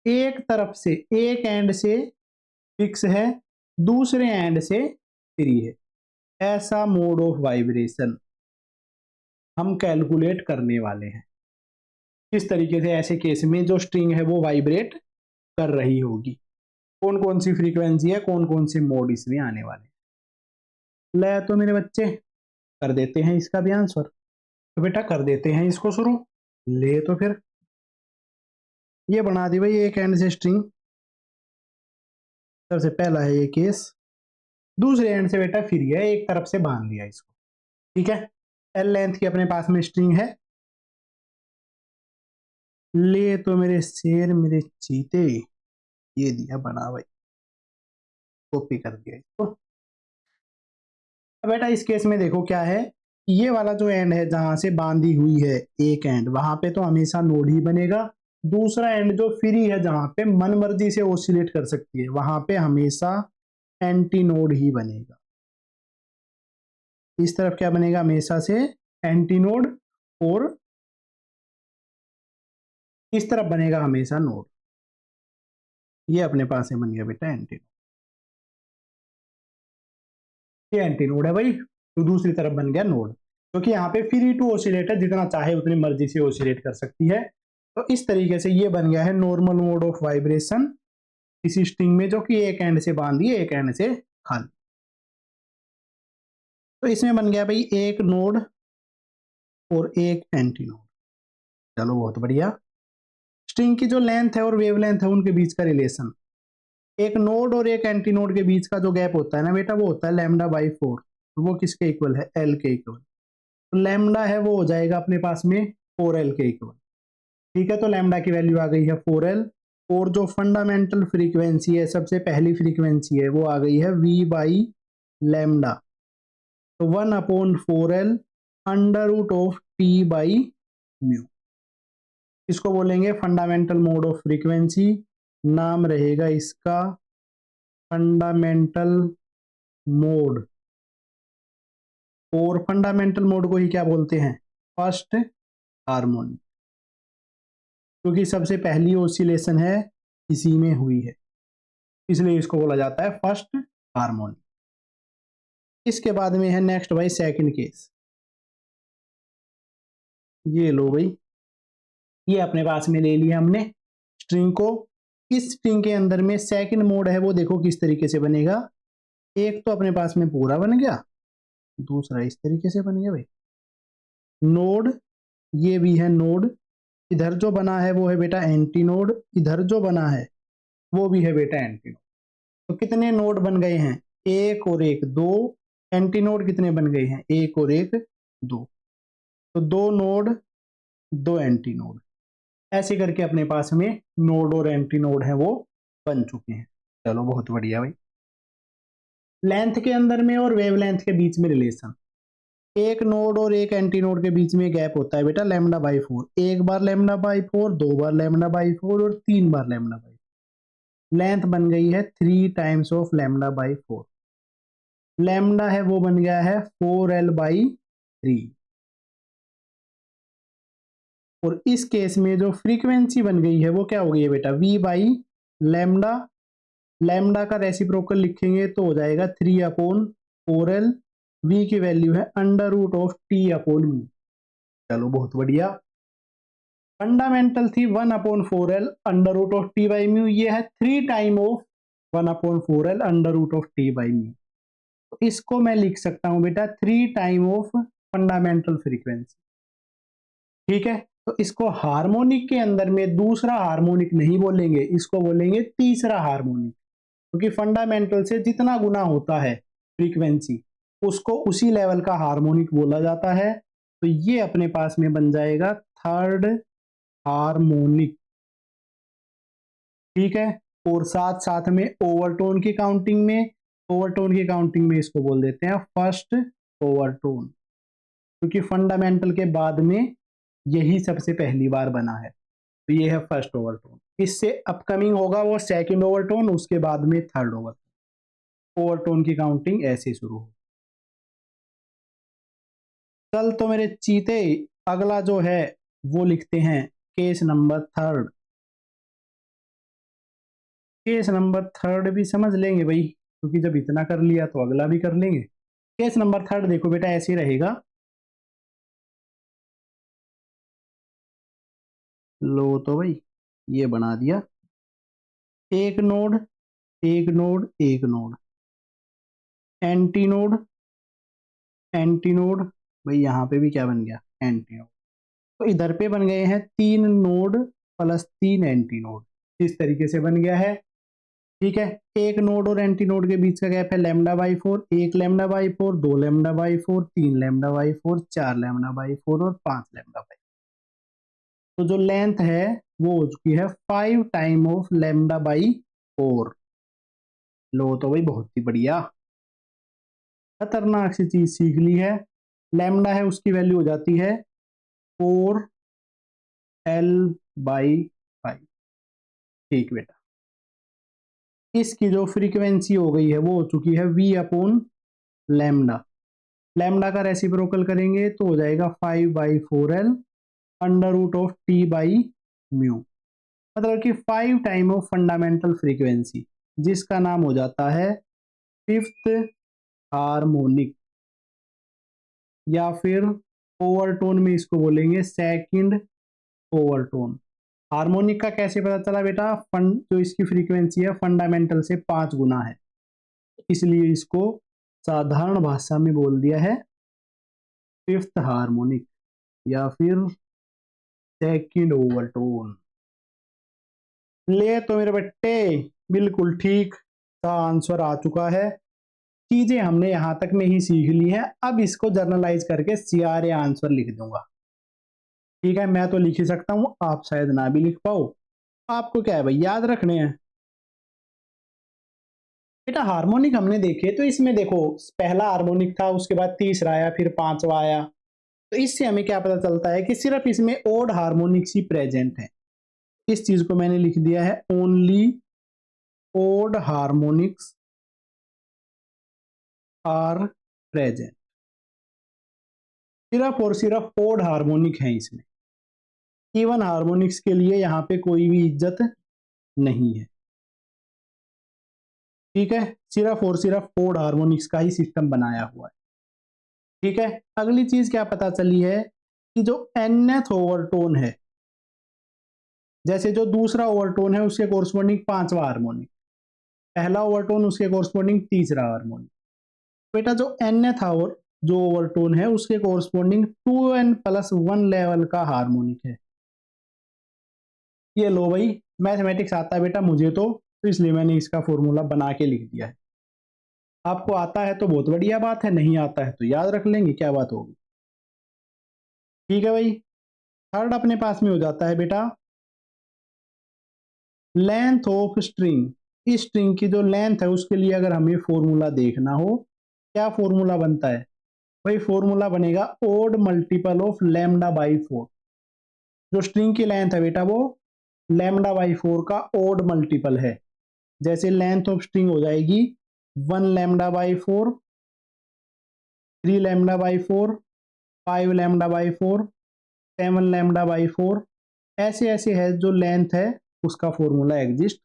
एक तरफ से, एक एंड से फिक्स है, दूसरे एंड से फ्री है, ऐसा मोड ऑफ वाइब्रेशन हम कैलकुलेट करने वाले हैं। किस तरीके से, ऐसे केस में जो स्ट्रिंग है वो वाइब्रेट कर रही होगी, कौन कौन सी फ्रीक्वेंसी है, कौन कौन से मोड इसमें आने वाले। ले तो मेरे बच्चे कर देते हैं इसका भी आंसर, तो बेटा कर देते हैं इसको शुरू। ले तो फिर ये बना दी भाई एक एंड से स्ट्रिंग, सबसे पहला है ये केस, दूसरे एंड से बेटा फ्री है, एक तरफ से बांध दिया इसको, ठीक है। एल लेंथ की अपने पास में स्ट्रिंग है। ले तो मेरे शेर मेरे चीते, ये दिया बना भाई, कॉपी कर दिया इसको। अब बेटा इस केस में देखो क्या है, ये वाला जो एंड है जहां से बांधी हुई है एक एंड, वहां पे तो हमेशा नोड ही बनेगा, दूसरा एंड जो फ्री है, जहां पे मन मर्जी से ऑसिलेट कर सकती है, वहां पे हमेशा एंटी नोड ही बनेगा। इस तरफ क्या बनेगा, हमेशा से एंटी नोड, और इस तरफ बनेगा हमेशा नोड। ये अपने पास है, बन गया बेटा एंटी नोड। ये एंटी नोड है भाई, तो दूसरी तरफ बन गया नोड, क्योंकि यहाँ पे फ्री टू ऑसिलेट है, जितना चाहे उतनी मर्जी से ऑसिलेट कर सकती है। तो इस तरीके से ये बन गया है नॉर्मल मोड ऑफ वाइब्रेशन इस स्ट्रिंग में, जो कि एक एंड से बांधी है, एक एंड से खाली। तो इसमें बन गया भाई एक नोड और एक एंटी नोड। चलो बहुत बढ़िया। स्ट्रिंग की जो लेंथ है और वेवलेंथ है, उनके बीच का रिलेशन, एक नोड और एक एंटी नोड के बीच का जो गैप होता है ना बेटा, वो होता है लैम्डा बाई 4। वो किसके इक्वल है, एल के इक्वल। तो लैम्डा है वो हो जाएगा अपने पास में 4L के इक्वल। ठीक है, तो लैम्डा की वैल्यू आ गई है 4L, और जो फंडामेंटल फ्रीक्वेंसी है, सबसे पहली फ्रीक्वेंसी है, वो आ गई है V बाई लैम्डा। तो 1/4L under root of T by mu. इसको बोलेंगे फंडामेंटल मोड ऑफ फ्रीक्वेंसी, नाम रहेगा इसका फंडामेंटल मोड। और फंडामेंटल मोड को ही क्या बोलते हैं, फर्स्ट हार्मोनिक, क्योंकि सबसे पहली ऑसिलेशन है इसी में हुई है, इसलिए इसको बोला जाता है फर्स्ट हार्मोनिक। इसके बाद में है नेक्स्ट भाई सेकंड केस। ये लो भाई, ये अपने पास में ले लिया हमने स्ट्रिंग को। इस स्ट्रिंग के अंदर में सेकंड मोड है, वो देखो किस तरीके से बनेगा। एक तो अपने पास में पूरा बन गया, दूसरा इस तरीके से बन गया भाई नोड। ये भी है नोड, इधर जो बना है वो है बेटा एंटी नोड, इधर जो बना है वो भी है बेटा एंटी नोड। तो कितने नोड बन गए हैं, एक और एक, दो। एंटी नोड कितने बन गए हैं, एक और एक, दो। तो दो नोड, दो एंटी नोड, ऐसे करके अपने पास में नोड और एंटी नोड है वो बन चुके हैं। चलो बहुत बढ़िया भाई। लेंथ के अंदर में और वेवलेंथ के बीच में रिलेशन, एक नोड और एक एंटी नोड के बीच में गैप होता है बेटा लैम्डा बाई 4। एक बार लैम्डा बाई 4, दो बार लैम्डा बाई 4, और तीन बार लैम्डा बाई 4। लेंथ बन गई है 3 times of lambda by 4। Lambda है वो बन गया है 4L बाई 3। और इस केस में जो फ्रीक्वेंसी बन गई है वो क्या हो गई है बेटा, V बाई लैम्डा। लैम्डा का रेसिप्रोकल लिखेंगे तो हो जाएगा 3/4L। V की वैल्यू है अंडर रूट ऑफ T/म्यू। चलो बहुत बढ़िया। फंडामेंटल थी 1/4L under root of T by mu, ये है 3 time of 1/4L under root of T by mu. तो इसको मैं लिख सकता हूं बेटा 3 टाइम ऑफ फंडामेंटल फ्रीक्वेंसी। ठीक है, तो इसको हार्मोनिक के अंदर में दूसरा हार्मोनिक नहीं बोलेंगे, इसको बोलेंगे तीसरा हार्मोनिक, क्योंकि फंडामेंटल से जितना गुना होता है फ्रीक्वेंसी, उसको उसी लेवल का हार्मोनिक बोला जाता है। तो ये अपने पास में बन जाएगा थर्ड हार्मोनिक। ठीक है, और साथ साथ में ओवरटोन की काउंटिंग में, ओवरटोन की काउंटिंग में इसको बोल देते हैं फर्स्ट ओवरटोन, क्योंकि फंडामेंटल के बाद में यही सबसे पहली बार बना है। तो ये है फर्स्ट ओवरटोन। इससे अपकमिंग होगा वो सेकंड ओवरटोन, उसके बाद में थर्ड ओवरटोन। ओवरटोन की काउंटिंग ऐसे शुरू हो। चल तो मेरे चीते, अगला जो है वो लिखते हैं case number third. Case number third भी समझ लेंगे भाई, क्योंकि जब इतना कर लिया तो अगला भी कर लेंगे। केस नंबर थर्ड देखो बेटा ऐसे रहेगा। लो तो भाई ये बना दिया, एक नोड, एक नोड, एक node, anti node, anti node. भाई यहाँ पे भी क्या बन गया, एंटी नोड। तो इधर पे बन गए हैं 3 नोड प्लस 3 एंटी नोड, इस तरीके से बन गया है। ठीक है, एक नोड और एंटी नोड के बीच का गैप है लैम्डा बाई 4, एक लैम्डा बाई 4, दो लैम्डा बाई 4, तीन लैम्डा बाई 4, चार लैम्डा बाई 4, और पांच लैम्डा बाई। तो जो लेंथ है वो हो चुकी है 5 टाइम ऑफ लैम्डा बाई 4। लो तो भाई बहुत ही बढ़िया, खतरनाक सी चीज सीख ली है। लैम्डा है उसकी वैल्यू हो जाती है 4L बाई ठीक बेटा, इसकी जो फ्रीक्वेंसी हो गई है वो हो चुकी है v अपॉन लैम्डा। लैम्डा का रेसिप्रोकल करेंगे तो हो जाएगा 5/4L under root of T by mu, मतलब कि 5 टाइम ऑफ फंडामेंटल फ्रीक्वेंसी, जिसका नाम हो जाता है फिफ्थ हार्मोनिक, या फिर ओवरटोन में इसको बोलेंगे सेकंड ओवरटोन। हार्मोनिक का कैसे पता चला बेटा? जो इसकी फ्रीक्वेंसी है फंडामेंटल से 5 गुना है, इसलिए इसको साधारण भाषा में बोल दिया है फिफ्थ हार्मोनिक या फिर सेकंड ओवरटोन। ले तो मेरे बेटे बिल्कुल ठीक का आंसर आ चुका है। चीजें हमने यहां तक में ही सीख ली है, अब इसको जर्नलाइज करके सीआरए आंसर लिख दूंगा। ठीक है, मैं तो लिख ही सकता हूं, आप शायद ना भी लिख पाओ। आपको क्या है भाई, याद रखने हैं बेटा। हार्मोनिक हमने देखे तो इसमें देखो, पहला हार्मोनिक था, उसके बाद तीसरा आया, फिर पांचवा आया। तो इससे हमें क्या पता चलता है कि सिर्फ इसमें ओड हार्मोनिक्स ही प्रेजेंट है। इस चीज को मैंने लिख दिया है only odd harmonics are present. सिर्फ और सिर्फ ओड हार्मोनिक है इसमें, इवन हार्मोनिक्स के लिए यहाँ पे कोई भी इज्जत नहीं है। ठीक है, सिर्फ और सिर्फ ओड हार्मोनिक्स का ही सिस्टम बनाया हुआ है। ठीक है, अगली चीज क्या पता चली है कि जो nth ओवरटोन है, जैसे जो दूसरा ओवरटोन है उसके कोरस्पॉन्डिंग पांचवा हार्मोनिक, पहला ओवरटोन उसके कोरस्पॉन्डिंग तीसरा हार्मोनिक। बेटा जो nth जो ओवरटोन है उसके कोरस्पॉन्डिंग 2n+1 लेवल का हार्मोनिक है। ये लो भाई, मैथमेटिक्स आता है बेटा मुझे तो इसलिए मैंने इसका फॉर्मूला बना के लिख दिया है। आपको आता है तो बहुत बढ़िया बात है, नहीं आता है तो याद रख लेंगे, क्या बात होगी। ठीक है भाई, थर्ड अपने पास में हो जाता है बेटा लेंथ ऑफ स्ट्रिंग। इस स्ट्रिंग की जो लेंथ है उसके लिए अगर हमें फॉर्मूला देखना हो, क्या फॉर्मूला बनता है भाई? फॉर्मूला बनेगा odd multiple of lambda by 4। जो स्ट्रिंग की लेंथ है बेटा वो लैम्डा बाई 4 का ओड मल्टीपल है। जैसे लेंथ ऑफ स्ट्रिंग हो जाएगी 1 lambda by 4, 3 lambda by 4, 5 lambda by 4, 7 lambda by 4, ऐसे ऐसे है जो लेंथ है उसका फॉर्मूला एग्जिस्ट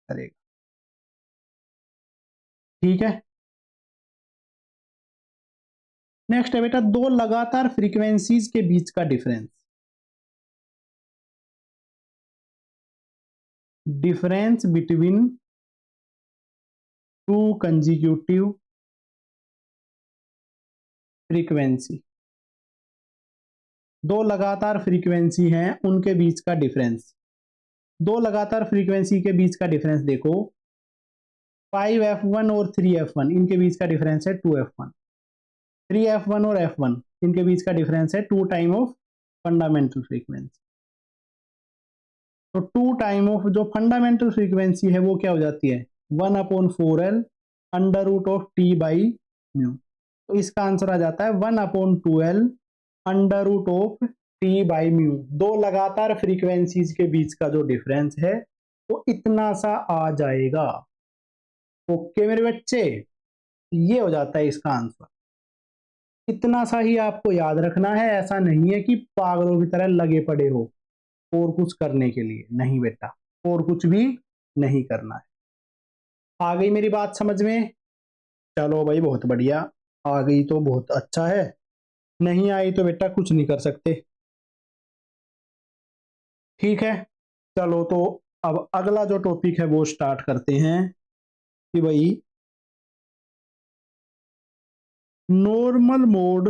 करेगा। ठीक है, नेक्स्ट है बेटा दो लगातार फ्रीक्वेंसीज के बीच का difference. Difference between two consecutive frequency. दो लगातार फ्रीक्वेंसी हैं उनके बीच का डिफरेंस। दो लगातार फ्रीक्वेंसी के बीच का डिफरेंस देखो, 5f1 और 3f1 इनके बीच का डिफरेंस है 2f1। 3f1 और f1 इनके बीच का डिफरेंस है 2 टाइम ऑफ फंडामेंटल फ्रीक्वेंसी। तो 2 टाइम ऑफ जो फंडामेंटल फ्रीक्वेंसी है वो क्या हो जाती है 1/4L under root of T by mu. तो इसका आंसर आ जाता है 1/2L under root of T by mu. दो लगातार फ्रीक्वेंसीज के बीच का जो डिफरेंस है वो इतना सा आ जाएगा। ओके मेरे बच्चे, ये हो जाता है इसका आंसर। इतना सा ही आपको याद रखना है, ऐसा नहीं है कि पागलों की तरह लगे पड़े हो और कुछ करने के लिए, नहीं बेटा, और कुछ भी नहीं करना है। आ गई मेरी बात समझ में? चलो भाई बहुत बढ़िया, आ गई तो बहुत अच्छा है, नहीं आई तो बेटा कुछ नहीं कर सकते। ठीक है, चलो तो अब अगला जो टॉपिक है वो स्टार्ट करते हैं कि भाई normal mode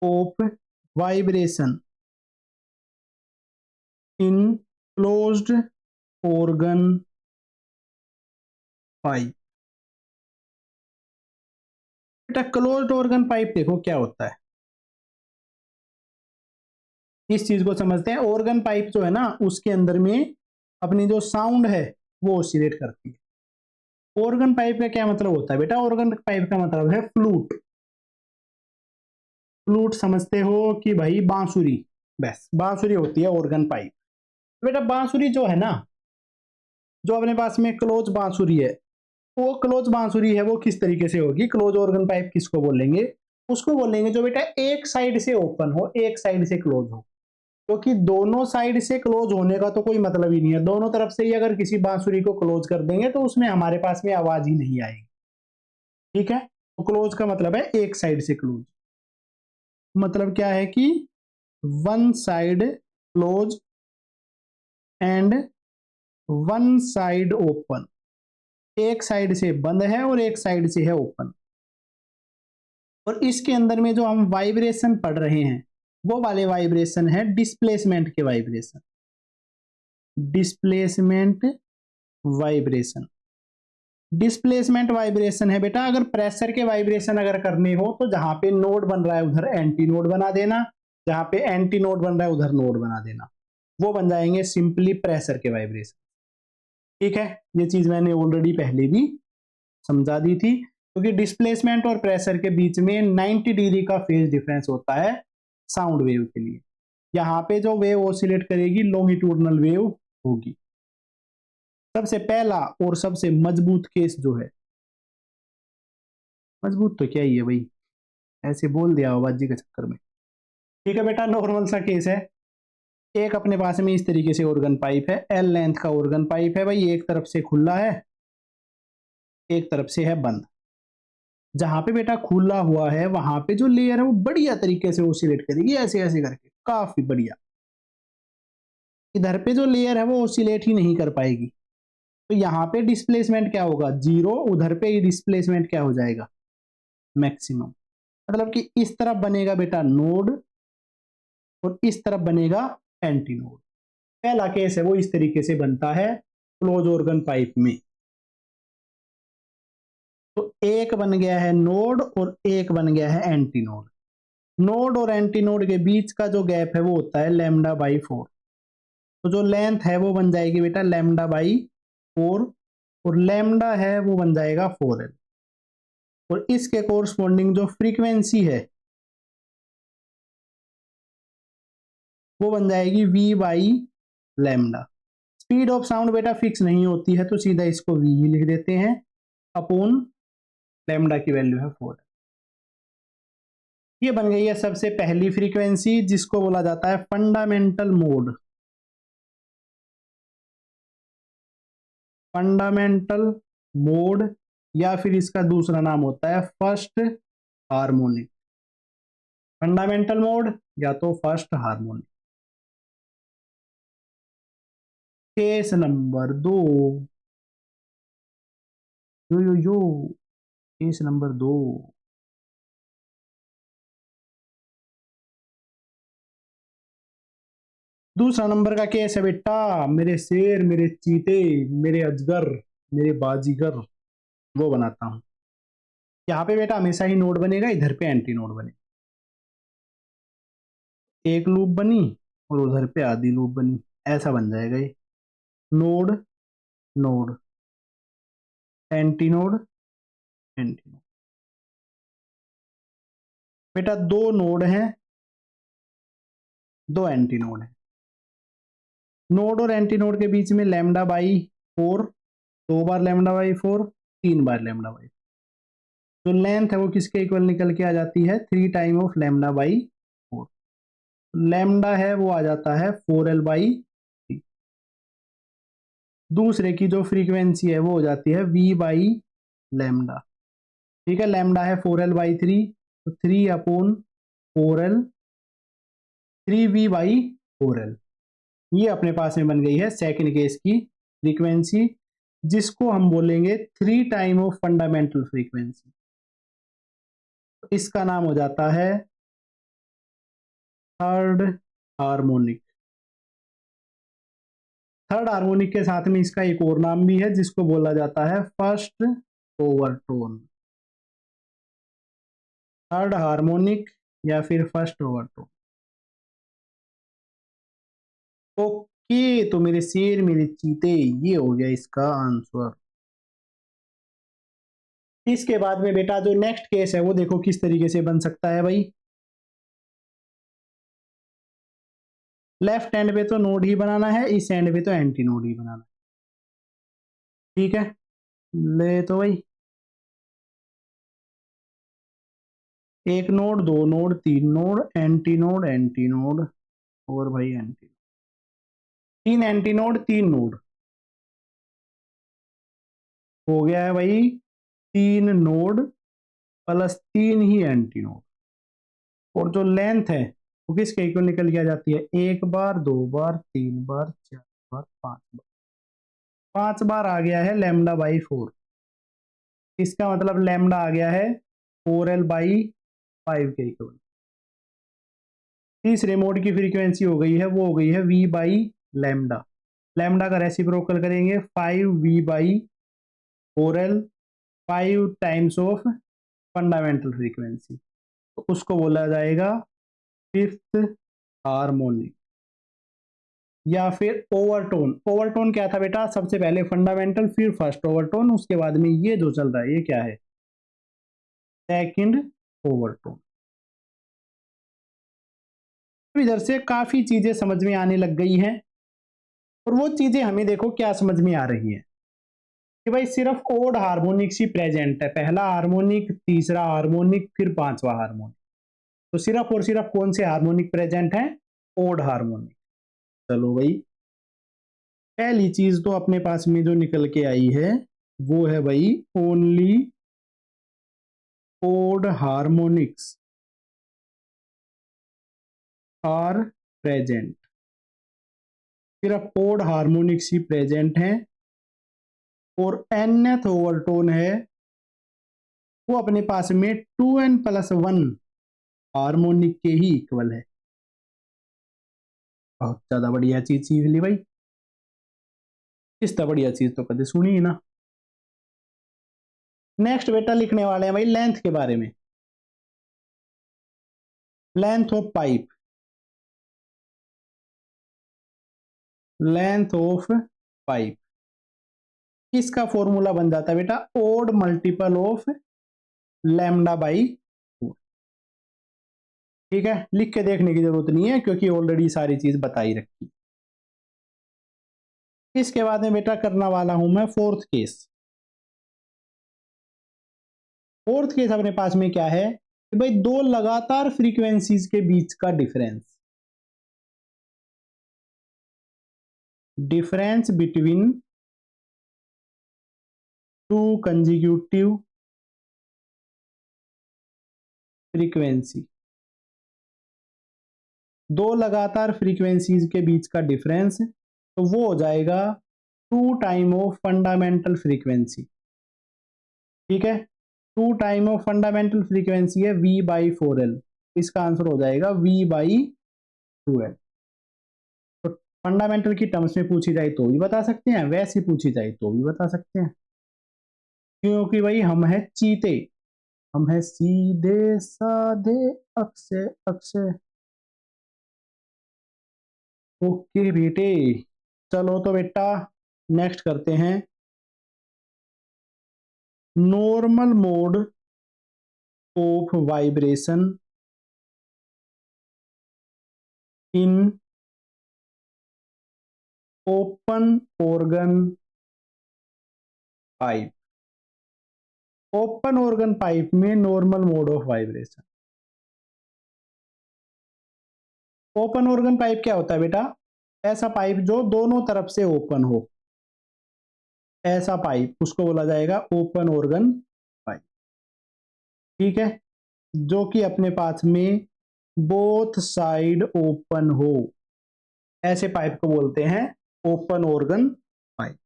of vibration in closed organ pipe. बेटा क्लोज्ड ऑर्गन पाइप देखो क्या होता है, इस चीज को समझते हैं। ऑर्गन पाइप जो है ना उसके अंदर में अपनी जो साउंड है वो ऑसिलेट करती है। ऑर्गन पाइप का क्या मतलब होता है बेटा? ऑर्गन पाइप का मतलब है फ्लूट। फ्लूट समझते हो कि भाई बांसुरी, बस बांसुरी होती है ऑर्गन पाइप। बेटा बांसुरी जो है ना जो अपने पास में क्लोज बांसुरी है, वो क्लोज बांसुरी है वो किस तरीके से होगी, क्लोज ऑर्गन पाइप किसको बोलेंगे, उसको बोलेंगे जो बेटा एक साइड से ओपन हो, एक साइड से क्लोज हो। क्योंकि दोनों साइड से क्लोज होने का तो कोई मतलब ही नहीं है, दोनों तरफ से ही अगर किसी बांसुरी को क्लोज कर देंगे तो उसमें हमारे पास में आवाज ही नहीं आएगी। ठीक है, तो क्लोज का मतलब है एक साइड से क्लोज, मतलब क्या है कि one side close and one side open, एक साइड से बंद है और एक साइड से है ओपन। और इसके अंदर में जो हम वाइब्रेशन पढ़ रहे हैं वो वाले वाइब्रेशन है डिस्प्लेसमेंट के vibration, displacement vibration. Displacement vibration है बेटा, अगर प्रेशर के वाइब्रेशन अगर करने हो तो जहां पे नोड बन रहा है उधर एंटी नोड बना देना, जहां पे एंटी नोड बन रहा है उधर नोड बना देना, वो बन जाएंगे सिंपली प्रेशर के वाइब्रेशन। ठीक है, ये चीज मैंने ऑलरेडी पहले भी समझा दी थी, क्योंकि डिस्प्लेसमेंट और प्रेशर के बीच में 90 डिग्री का फेज डिफरेंस होता है साउंड वेव के लिए। यहाँ पे जो वेव ऑसिलेट करेगी लॉन्गिट्यूडनल वेव होगी। सबसे पहला और सबसे मजबूत केस जो है, मजबूत तो क्या ही है भाई, ऐसे बोल दिया आवाजी के चक्कर में। ठीक है बेटा, नॉर्मल सा केस है। एक अपने पास में इस तरीके से ऑर्गन पाइप है, एल लेंथ का ऑर्गन पाइप है भाई, एक तरफ से खुला है एक तरफ से है बंद। जहां पे बेटा खुला हुआ है वहां पे जो लेयर है वो बढ़िया तरीके से ऑसिलेट करेगी, ऐसे ऐसे करके काफी बढ़िया। इधर पे जो लेयर है वो ऑसिलेट ही नहीं कर पाएगी, तो यहाँ पे डिस्प्लेसमेंट क्या होगा, जीरो, उधर पे डिस्प्लेसमेंट क्या हो जाएगा, मैक्सिमम। मतलब कि इस तरफ बनेगा बेटा नोड और इस तरफ बनेगा एंटी नोड। पहला केस है वो इस तरीके से बनता है क्लोज ऑर्गन पाइप में। तो एक बन गया है नोड और एक बन गया है एंटी नोड। नोड और एंटी नोड के बीच का जो गैप है वो होता है लैम्डा बाई 4। तो जो लेंथ है वो बन जाएगी बेटा लैम्डा बाई 4, और लैम्डा है वो बन जाएगा 4L। और इसके कोरस्पॉन्डिंग जो फ्रीक्वेंसी है वो बन जाएगी V by lambda. Speed of sound बेटा फिक्स नहीं होती है तो सीधा इसको V ही लिख देते हैं, अपॉन लैम्डा की वैल्यू है 4। ये बन गई है सबसे पहली फ्रीक्वेंसी जिसको बोला जाता है फंडामेंटल मोड। फंडामेंटल मोड या फिर इसका दूसरा नाम होता है फर्स्ट हार्मोनिक। फंडामेंटल मोड या तो फर्स्ट हार्मोनिक। केस नंबर 2, यो केस नंबर 2। दूसरा नंबर का केस है बेटा, मेरे शेर मेरे चीते मेरे अजगर मेरे बाजीगर, वो बनाता हूं। यहाँ पे बेटा हमेशा ही नोड बनेगा, इधर पे एंटी नोड बनेगा। एक लूप बनी और उधर पे आधी लूप बनी, ऐसा बन जाएगा ये। Node node anti node anti node. बेटा दो नोड हैं, दो एंटी नोड है। नोड और एंटी नोड के बीच में lambda by 4, 2 bar lambda by 4, 3 bar lambda by. जो लेंथ है वो किसके इक्वल निकल के आ जाती है, 3 time of lambda by 4। Lambda है वो आ जाता है 4L बाई 3। दूसरे की जो फ्रीक्वेंसी है वो हो जाती है V बाई लैम्डा। ठीक है, लैम्डा है 4L बाई 3, तो 3/4L, 3V बाई 4L। ये अपने पास में बन गई है सेकंड केस की फ्रीक्वेंसी, जिसको हम बोलेंगे 3 टाइम ऑफ फंडामेंटल फ्रीक्वेंसी। इसका नाम हो जाता है थर्ड हार्मोनिक। थर्ड हार्मोनिक के साथ में इसका एक और नाम भी है जिसको बोला जाता है फर्स्ट ओवरटोन। थर्ड हार्मोनिक या फिर फर्स्ट ओवरटोन। ओके, तो मेरे शेर मेरे चीते, ये हो गया इसका आंसर। इसके बाद में बेटा जो नेक्स्ट केस है वो देखो किस तरीके से बन सकता है भाई। लेफ्ट हैंड पे तो नोड ही बनाना है, इस हैंड पे तो एंटी नोड ही बनाना है। ठीक है, ले तो भाई एक नोड, दो नोड, तीन node, anti node, anti node और भाई एंटी, तीन एंटी नोड, तीन नोड हो गया है भाई, तीन नोड प्लस तीन ही एंटी नोड। और जो लेंथ है वो किसके इक्वल निकल के आ जाती है, एक बार, दो बार, तीन बार, चार बार, पांच बार, पांच बार आ गया है लैम्डा बाई फोर। इसका मतलब लैम्डा आ गया है 4l/5 के इक्वल। तीसरे मोड की फ्रीक्वेंसी हो गई है, वो हो गई है v/लैम्डा। लैम्डा का रेसिप्रोकल करेंगे 5v/4l, 5 times of fundamental frequency, तो उसको बोला जाएगा फिफ्थ हार्मोनिक या फिर ओवरटोन। ओवरटोन क्या था बेटा, सबसे पहले फंडामेंटल फिर फर्स्ट ओवरटोन, उसके बाद में ये जो चल रहा है ये क्या है, सेकंड ओवरटोन। तो इधर से काफी चीजें समझ में आने लग गई हैं। और वो चीजें हमें देखो क्या समझ में आ रही है कि भाई सिर्फ ओड हार्मोनिक्स ही प्रेजेंट है, पहला हार्मोनिक, तीसरा हार्मोनिक, फिर पांचवा हार्मोनिक। तो सिर्फ और सिर्फ कौन से हार्मोनिक प्रेजेंट है, ओड हार्मोनिक। चलो भाई, पहली चीज तो अपने पास में जो निकल के आई है वो है भाई only odd harmonics are present. सिर्फ ओड हार्मोनिक्स ही प्रेजेंट हैं। और nth ओवरटोन है वो अपने पास में 2n+1 हार्मोनिक के ही इक्वल है। बहुत ज्यादा बढ़िया चीज सीख ली भाई, इससे बढ़िया चीज तो कभी सुनी ही ना। नेक्स्ट बेटा लिखने वाले हैं भाई लेंथ के बारे में। Length of pipe, length of pipe, इसका फॉर्मूला बन जाता है बेटा odd multiple of lambda by 4। ठीक है, लिख के देखने की जरूरत नहीं है क्योंकि ऑलरेडी सारी चीज बताई रखी। इसके बाद में बेटा करना वाला हूं मैं फोर्थ केस। फोर्थ केस अपने पास में क्या है कि भाई दो लगातार फ्रीक्वेंसीज के बीच का difference, difference between two consecutive frequency, दो लगातार फ्रीक्वेंसीज के बीच का डिफरेंस, तो वो हो जाएगा 2 टाइम ऑफ फंडामेंटल फ्रीक्वेंसी। ठीक है, 2 टाइम ऑफ फंडामेंटल फ्रीक्वेंसी है v/4l, इसका आंसर हो जाएगा v/2l। तो फंडामेंटल की टर्म्स में पूछी जाए तो भी बता सकते हैं, वैसे पूछी जाए तो भी बता सकते हैं, क्योंकि भाई हम है चीते, हम है सीधे साधे अक्षय अक्षय। ओके बेटे, चलो तो बेटा नेक्स्ट करते हैं normal mode of vibration in open organ pipe. Open organ pipe में normal mode of vibration. Open organ pipe क्या होता है बेटा, ऐसा पाइप जो दोनों तरफ से ओपन हो, ऐसा पाइप उसको बोला जाएगा ओपन ऑर्गन पाइप। ठीक है, जो कि अपने पास में बोथ साइड ओपन हो, ऐसे पाइप को बोलते हैं ओपन ऑर्गन पाइप।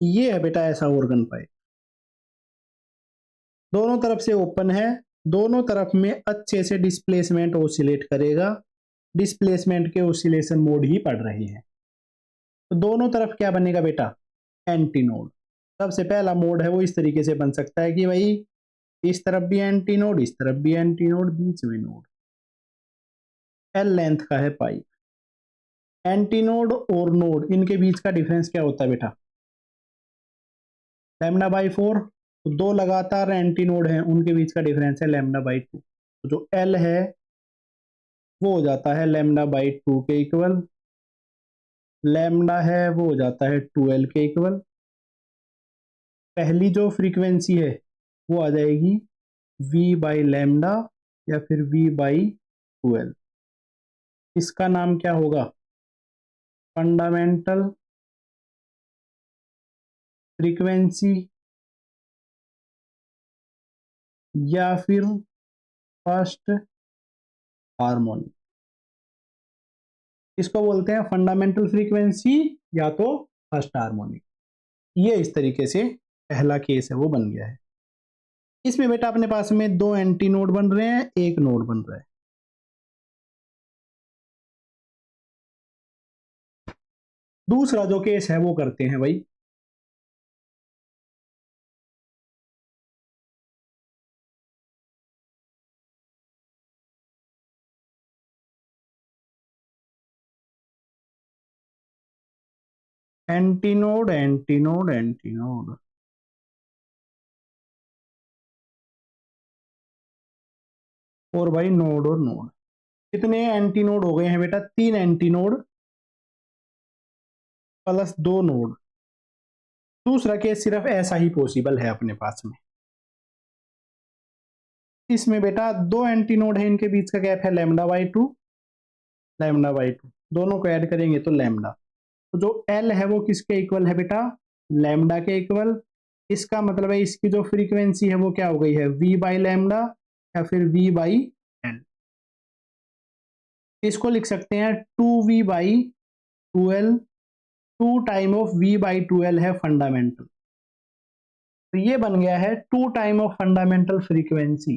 ये है बेटा ऐसा ऑर्गन पाइप, दोनों तरफ से ओपन है, दोनों तरफ में अच्छे से डिस्प्लेसमेंट ओसिलेट करेगा, डिस्प्लेसमेंट के ओसिलेशन मोड ही पड़ रहे हैं। तो दोनों तरफ क्या बनेगा बेटा, एंटी नोड। सबसे पहला मोड है वो इस तरीके से बन सकता है कि भाई इस तरफ भी एंटी नोड, इस तरफ भी एंटी नोड, बीच में नोड, एल लेंथ का है पाइप। एंटी नोड और नोड इनके बीच का डिफरेंस क्या होता है बेटा, λ/4। तो दो लगातार एंटी नोड हैं उनके बीच का डिफरेंस है λ/2। तो जो एल है वो हो जाता है λ/2 के इक्वल। लैम्डा है वो हो जाता है 2L के इक्वल। पहली जो फ्रीक्वेंसी है वो आ जाएगी V बाई लैम्डा या फिर V बाई 2L। इसका नाम क्या होगा? फंडामेंटल फ्रीक्वेंसी या फिर फर्स्ट हार्मोनिक। इसको बोलते हैं फंडामेंटल फ्रीक्वेंसी या तो फर्स्ट हार्मोनिक। ये इस तरीके से पहला केस है वो बन गया है। इसमें बेटा अपने पास में दो एंटी नोड बन रहे हैं, एक नोड बन रहा है। दूसरा जो केस है वो करते हैं भाई। Anti node anti node anti node और भाई नोड और नोड। कितने एंटी नोड हो गए हैं बेटा? 3 एंटी नोड प्लस 2 नोड। दूसरा केस सिर्फ ऐसा ही पॉसिबल है अपने पास में। इसमें बेटा दो एंटी नोड है, इनके बीच का गैप है लैम्डा बाई 2, लैम्डा बाई 2। दोनों को ऐड करेंगे तो लैम्डा। तो जो एल है वो किसके इक्वल है बेटा? लैम्डा के इक्वल। इसका मतलब है इसकी जो फ्रीक्वेंसी है वो क्या हो गई है? वी बाई लैम्डा या फिर वी बाई एल। इसको लिख सकते हैं 2V/2L। 2 टाइम ऑफ V/2L है फंडामेंटल। तो ये बन गया है 2 टाइम ऑफ फंडामेंटल फ्रीक्वेंसी।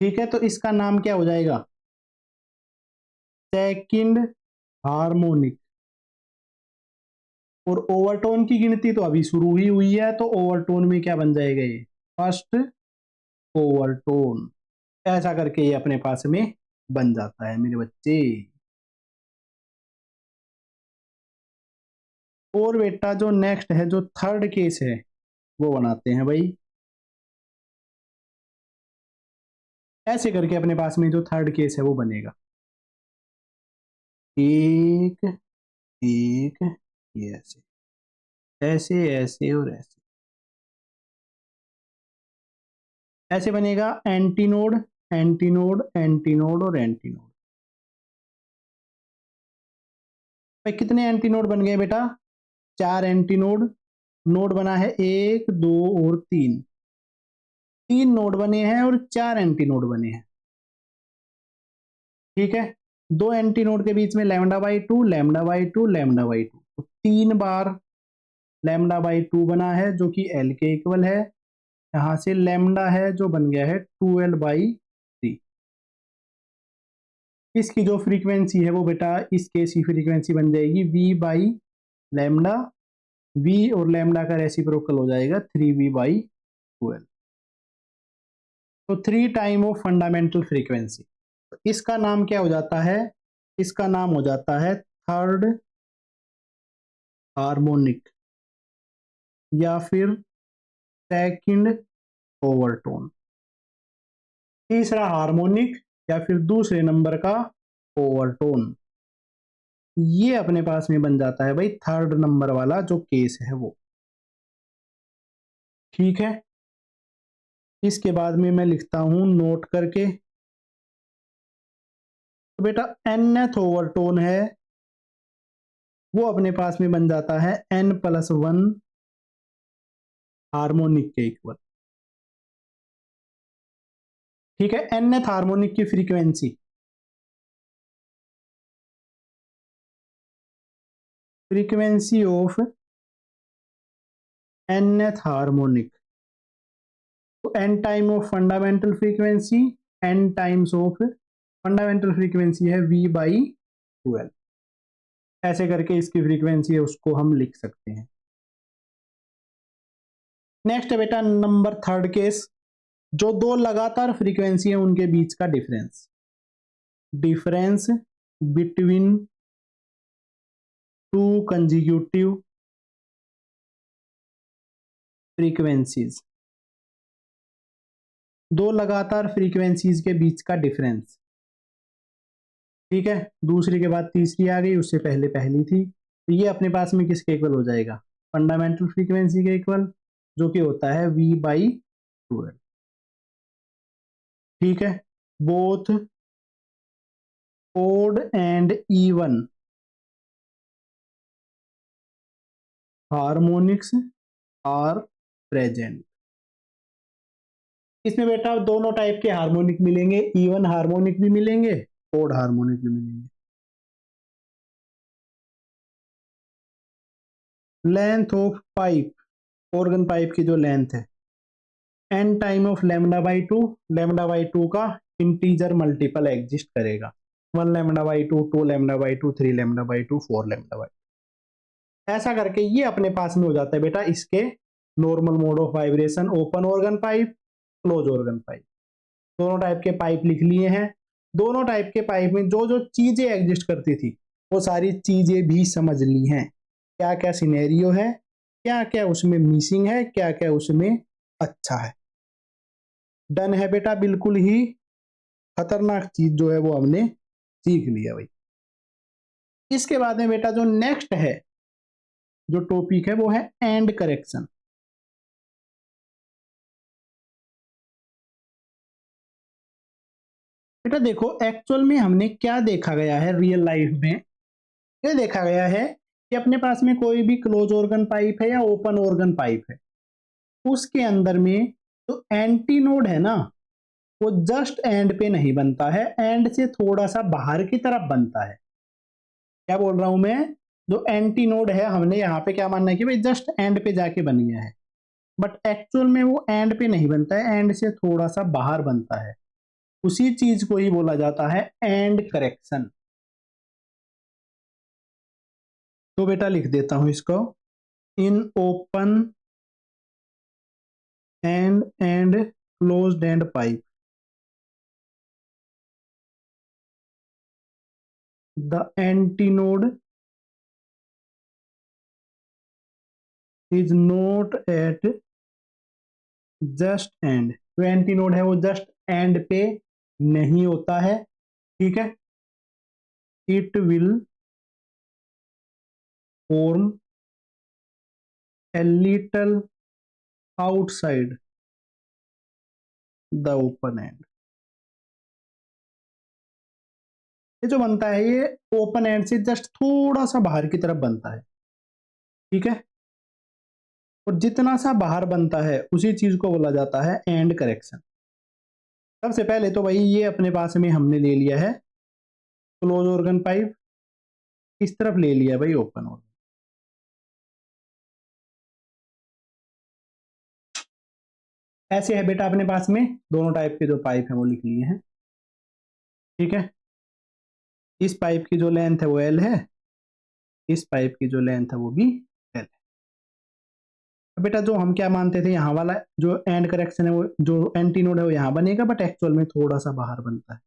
ठीक है, तो इसका नाम क्या हो जाएगा? Second harmonic. और ओवरटोन की गिनती तो अभी शुरू ही हुई है, तो ओवरटोन में क्या बन जाएगा? ये फर्स्ट ओवरटोन। ऐसा करके ये अपने पास में बन जाता है मेरे बच्चे। और बेटा जो नेक्स्ट है, जो थर्ड केस है वो बनाते हैं भाई। ऐसे करके अपने पास में जो थर्ड केस है वो बनेगा। एक एक ये ऐसे ऐसे ऐसे और ऐसे ऐसे बनेगा। एंटीनोड एंटीनोड एंटीनोड और एंटीनोड। भाई कितने एंटीनोड बन गए बेटा? 4 एंटीनोड। नोड बना है 1 2 और 3। 3 नोड बने हैं और 4 एंटीनोड बने हैं। ठीक है, दो एंटीनोड के बीच में lambda by 2 lambda by 2 lambda by 2, तो 3 बार लैम्डा बाई 2 बना है जो कि एल के इक्वल है। यहां से लैम्डा है जो बन गया है 2L/3। इसकी जो फ्रीक्वेंसी है वो बेटा इस केस की फ्रीक्वेंसी बन जाएगी V/लैम्डा। V और लैम्डा का रेसिप्रोकल हो जाएगा 3V/2L। तो 3 टाइम ऑफ फंडामेंटल फ्रीक्वेंसी। तो इसका नाम क्या हो जाता है? इसका नाम हो जाता है थर्ड हार्मोनिक या फिर सेकंड ओवरटोन। तीसरा हार्मोनिक या फिर दूसरे नंबर का ओवरटोन। ये अपने पास में बन जाता है भाई थर्ड नंबर वाला जो केस है वो। ठीक है, इसके बाद में मैं लिखता हूं नोट करके। तो बेटा nth ओवरटोन है वो अपने पास में बन जाता है n+1 हार्मोनिक के इक्वल। ठीक है, nth हार्मोनिक की फ्रीक्वेंसी ऑफ nth हार्मोनिक। तो n time of fundamental frequency, n times of fundamental frequency है V/2L। ऐसे करके इसकी फ्रीक्वेंसी है उसको हम लिख सकते हैं। नेक्स्ट है बेटा नंबर थर्ड केस। जो दो लगातार फ्रीक्वेंसी है उनके बीच का difference. Difference between two consecutive frequencies. दो लगातार फ्रीक्वेंसीज के बीच का डिफरेंस। ठीक है, दूसरी के बाद तीसरी आ गई, उससे पहले पहली थी, तो ये अपने पास में किसके इक्वल हो जाएगा, फंडामेंटल फ्रीक्वेंसी के इक्वल, जो कि होता है V/12। ठीक है, both odd and even harmonics are present. इसमें बेटा दोनों टाइप के हार्मोनिक मिलेंगे, इवन हार्मोनिक भी मिलेंगे, ओड हार्मोनिक भी मिलेंगे। Length of pipe, organ pipe की जो लेंथ है, एन टाइम ऑफ λ/2, λ/2 का इंटीजर मल्टीपल एग्जिस्ट करेगा, 1 λ/2, 2 λ/2, 3 λ/2, 4 λ/2। ऐसा करके ये अपने पास में हो जाता है बेटा इसके normal mode of vibration, open organ pipe, close organ pipe. दोनों टाइप के पाइप लिख लिए हैं। दोनों टाइप के पाइप में जो जो चीजें एग्जिस्ट करती थी वो सारी चीजें भी समझ ली हैं, क्या क्या सिनेरियो है, क्या क्या उसमें मिसिंग है, क्या क्या उसमें अच्छा है। डन है बेटा, बिल्कुल ही खतरनाक चीज जो है वो हमने सीख लिया भाई। इसके बाद में बेटा जो नेक्स्ट है जो टॉपिक है वो है एंड करेक्शन। बेटा देखो एक्चुअल में हमने क्या देखा गया है रियल लाइफ में, ये देखा गया है कि अपने पास में कोई भी क्लोज ऑर्गन पाइप है या ओपन ऑर्गन पाइप है, उसके अंदर में जो एंटी नोड है ना वो जस्ट एंड पे नहीं बनता है, एंड से थोड़ा सा बाहर की तरफ बनता है। क्या बोल रहा हूं मैं, जो एंटी नोड है हमने यहाँ पे क्या मानना है कि भाई जस्ट एंड पे जाके बन गया है, बट एक्चुअल में वो एंड पे नहीं बनता है, एंड से थोड़ा सा बाहर बनता है। उसी चीज को ही बोला जाता है एंड करेक्शन। तो बेटा लिख देता हूं इसको, in open and closed end pipe the antinode is not at just and. जो एंटीनोड है वो जस्ट एंड पे नहीं होता है, ठीक है, it will form a little outside the open and. ये जो बनता है ये ओपन एंड से जस्ट थोड़ा सा बाहर की तरफ बनता है, ठीक है, और जितना सा बाहर बनता है उसी चीज को बोला जाता है एंड करेक्शन। सबसे पहले तो भाई ये अपने पास में हमने ले लिया है क्लोज ऑर्गन पाइप, इस तरफ ले लिया भाई ओपन ऑर्गन। ऐसे है बेटा अपने पास में दोनों टाइप के जो पाइप है वो लिख लिए हैं, ठीक है। इस पाइप की जो लेंथ है वो एल है, इस पाइप की जो लेंथ है वो भी एल है। तो बेटा जो हम क्या मानते थे यहाँ वाला जो एंड करेक्शन है वो जो एंटी नोड है वो यहाँ बनेगा, बट एक्चुअल में थोड़ा सा बाहर बनता है,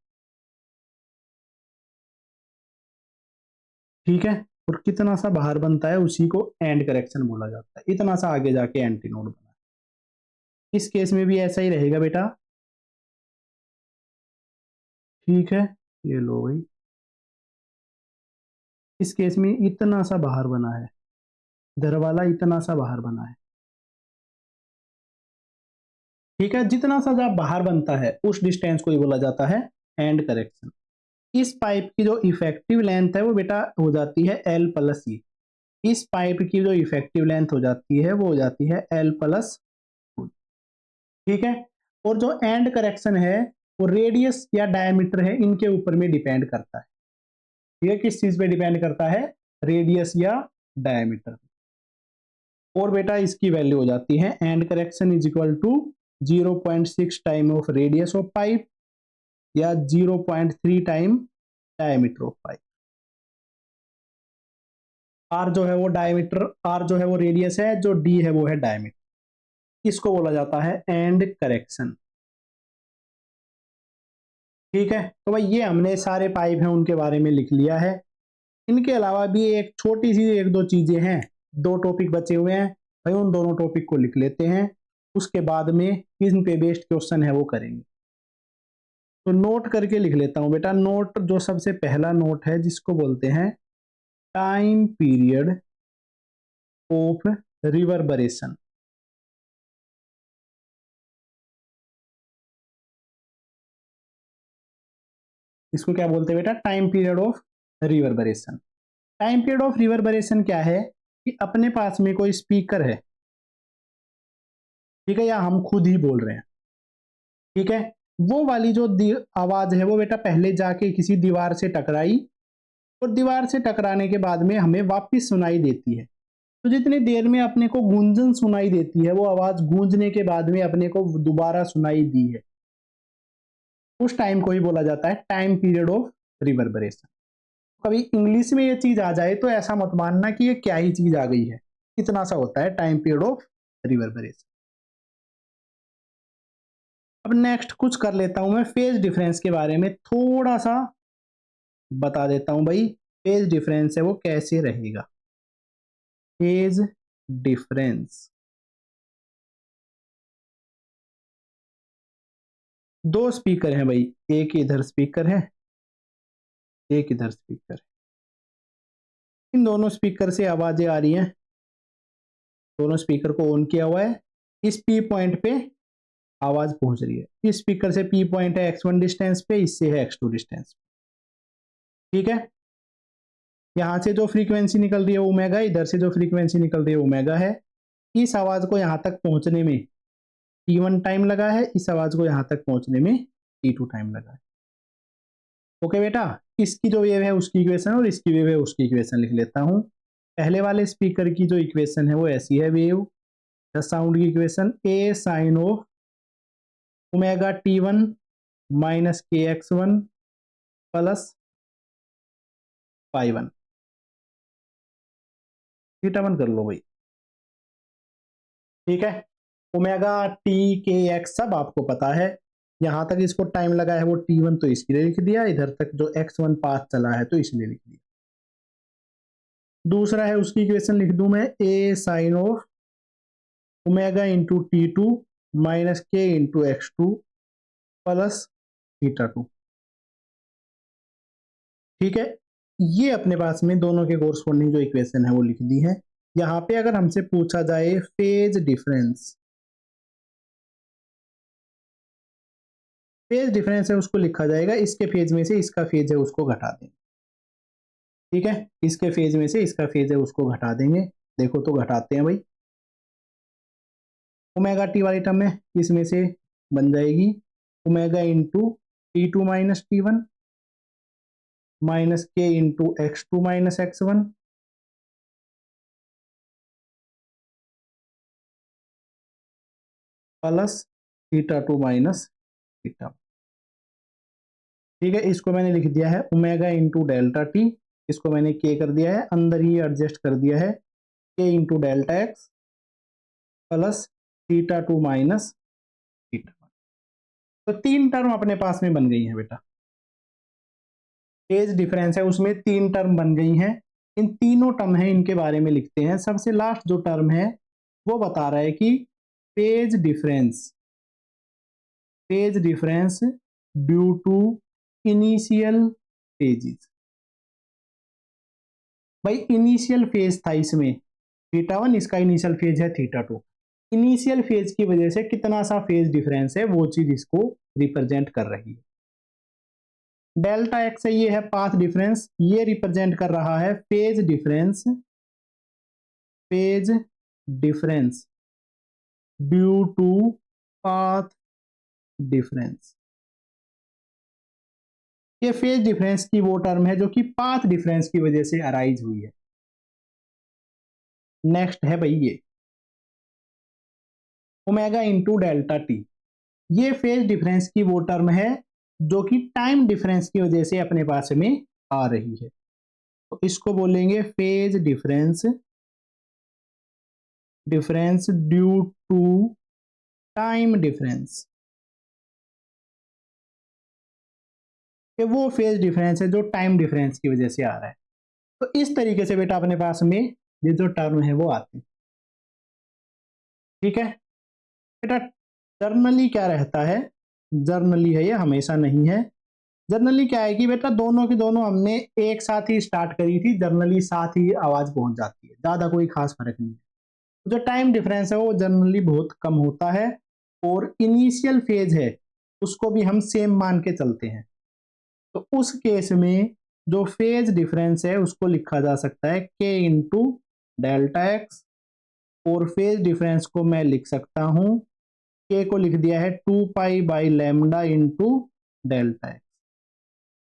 ठीक है, और कितना सा बाहर बनता है उसी को एंड करेक्शन बोला जाता है, इतना सा आगे जाके एंटी नोड बना। इस केस में भी ऐसा ही रहेगा बेटा, ठीक है, ये लो भाई, इस केस में इतना सा बाहर बना है, इधर वाला इतना सा बाहर बना है, ठीक है, जितना सा जब बाहर बनता है उस डिस्टेंस को ही बोला जाता है एंड करेक्शन। इस पाइप की जो इफेक्टिव लेंथ है वो बेटा हो जाती है L+E। इस पाइप की जो इफेक्टिव लेंथ हो जाती है वो हो जाती है L+, ठीक है। और जो एंड करेक्शन है वो रेडियस या डायमीटर है इनके ऊपर में डिपेंड करता है, ठीक है, किस चीज पे डिपेंड करता है, रेडियस या डायमीटर। और बेटा इसकी वैल्यू हो जाती है end correction is equal to 0.6 time of radius of pipe या 0.3 time diameter of pipe. R जो है वो डायमीटर, आर जो है वो रेडियस है, जो डी है वो है डायमीटर, इसको बोला जाता है एंड करेक्शन, ठीक है। तो भाई ये हमने सारे पाइप हैं उनके बारे में लिख लिया है। इनके अलावा भी एक छोटी सी एक दो चीजें हैं, दो टॉपिक बचे हुए हैं भाई, उन दोनों टॉपिक को लिख लेते हैं, उसके बाद में किन पे बेस्ड क्वेश्चन है वो करेंगे। तो नोट करके लिख लेता हूं बेटा। नोट, जो सबसे पहला नोट है जिसको बोलते हैं टाइम पीरियड ऑफ रिवर्बरेशन। इसको क्या बोलते हैं बेटा? Time period of reverberation. Time period of reverberation क्या है कि अपने पास में कोई स्पीकर है, ठीक है, या हम खुद ही बोल रहे हैं, ठीक है। वो वाली जो आवाज है वो बेटा पहले जाके किसी दीवार से टकराई, और दीवार से टकराने के बाद में हमें वापस सुनाई देती है। तो जितनी देर में अपने को गूंजन सुनाई देती है, वो आवाज गूंजने के बाद में अपने को दोबारा सुनाई दी है, उस टाइम को ही बोला जाता है टाइम पीरियड ऑफ रिवर्बरेशन। कभी इंग्लिश में ये चीज आ जाए तो ऐसा मत मानना कि ये क्या ही चीज आ गई है, इतना सा होता है टाइम पीरियड ऑफ रिवर्बरेशन। अब नेक्स्ट कुछ कर लेता हूं मैं फेज डिफरेंस के बारे में थोड़ा सा बता देता हूं भाई। फेज डिफरेंस है वो कैसे रहेगा। फेज डिफरेंस, दो स्पीकर हैं भाई, एक इधर स्पीकर है, एक इधर स्पीकर है। इन दोनों स्पीकर से आवाजें आ रही हैं, दोनों स्पीकर को ऑन किया हुआ है। इस पी पॉइंट पे आवाज पहुंच रही है। इस स्पीकर से पी पॉइंट है x1 डिस्टेंस पे, इससे है x2 डिस्टेंस पे, ठीक है। यहां से जो फ्रीक्वेंसी निकल रही है ओमेगा, इधर से जो फ्रीक्वेंसी निकल रही है ओमेगा है। इस आवाज को यहां तक पहुंचने में t1 टाइम लगा है, इस आवाज को यहां तक पहुंचने में t2 टाइम लगा है। ओके बेटा, इसकी जो वेव है उसकी इक्वेशन और इसकी वेव है उसकी इक्वेशन लिख लेता हूं। पहले वाले स्पीकर की जो इक्वेशन है वो ऐसी है, वेव द साउंड की equation A sine of omega t1 minus k x1 plus pi 1। Theta 1 कर लो भाई, ठीक है। ओमेगा टी के एक्स सब आपको पता है। यहां तक इसको टाइम लगा है वो t1, तो इसके लिए लिख दिया। इधर तक जो x1 पाथ चला है तो इसलिए लिख दिया। दूसरा है उसकी इक्वेशन लिख दूं मैं, A sine of omega into t2 minus k into x2 plus theta 2, ठीक है। ये अपने पास में दोनों के कोरस्पॉन्डिंग जो इक्वेशन है वो लिख दी है। यहां पे अगर हमसे पूछा जाए फेज डिफरेंस, फेज डिफरेंस है उसको लिखा जाएगा इसके फेज में से इसका फेज है उसको घटा देंगे, ठीक है। इसके फेज में से इसका फेज है उसको घटा देंगे। देखो तो घटाते हैं भाई। ओमेगा टी वाली टर्म में इसमें से बन जाएगी omega into t2 minus t1 minus k into x2 minus x1 plus theta 2 minus theta, ठीक है। इसको मैंने लिख दिया है ओमेगा इंटू डेल्टा टी, इसको मैंने के कर दिया है, अंदर ही एडजस्ट कर दिया है के into delta x plus theta 2 minus theta 1। तो तीन टर्म अपने पास में बन गई है बेटा। फेज डिफरेंस है उसमें तीन टर्म बन गई हैं। इन तीनों टर्म है इनके बारे में लिखते हैं। सबसे लास्ट जो टर्म है वो बता रहा है कि phase difference, phase difference due to initial phases. भाई इनिशियल फेज था इसमें थीटा 1, इसका इनिशियल फेज है थीटा 2। इनिशियल फेज की वजह से कितना सा फेज डिफरेंस है वो चीज इसको रिप्रेजेंट कर रही है। डेल्टा एक्स है, ये है पाथ डिफरेंस, ये रिप्रेजेंट कर रहा है phase difference, phase difference due to path difference. ये फेज डिफरेंस की वो टर्म है जो कि पाथ डिफरेंस की वजह से अराइज हुई है। नेक्स्ट है भाई ये ओमेगा इंटू डेल्टा टी, ये फेज डिफरेंस की वो टर्म है जो कि टाइम डिफरेंस की वजह से अपने पास में आ रही है। तो इसको बोलेंगे phase difference, difference due to time difference. कि वो फेज डिफरेंस है जो टाइम डिफरेंस की वजह से आ रहा है। तो इस तरीके से बेटा अपने पास में ये जो टर्म है वो आती है, ठीक है। बेटा जर्नली क्या रहता है जर्नली है, ये हमेशा नहीं है। जर्नली क्या है कि बेटा दोनों की दोनों हमने एक साथ ही स्टार्ट करी थी, जर्नली साथ ही आवाज पहुंच जाती है, ज्यादा कोई खास फर्क नहीं है। जो टाइम डिफरेंस है वो जनरली बहुत कम होता है, और इनिशियल फेज है उसको भी हम सेम मान के चलते हैं। तो उस केस में जो फेज डिफरेंस है उसको लिखा जा सकता है के इंटू डेल्टा एक्स, और फेज डिफरेंस को मैं लिख सकता हूं, के को लिख दिया है 2 पाई/लैम्डा इंटू डेल्टा एक्स।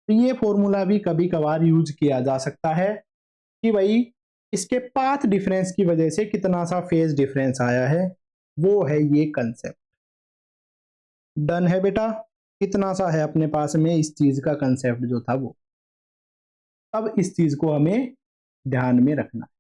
तो ये फॉर्मूला भी कभी कभार यूज किया जा सकता है कि भाई इसके पाथ डिफरेंस की वजह से कितना सा फेज डिफरेंस आया है, वो है ये कंसेप्ट। डन है बेटा, कितना सा है अपने पास में इस चीज का कंसेप्ट जो था वो। अब इस चीज को हमें ध्यान में रखना है।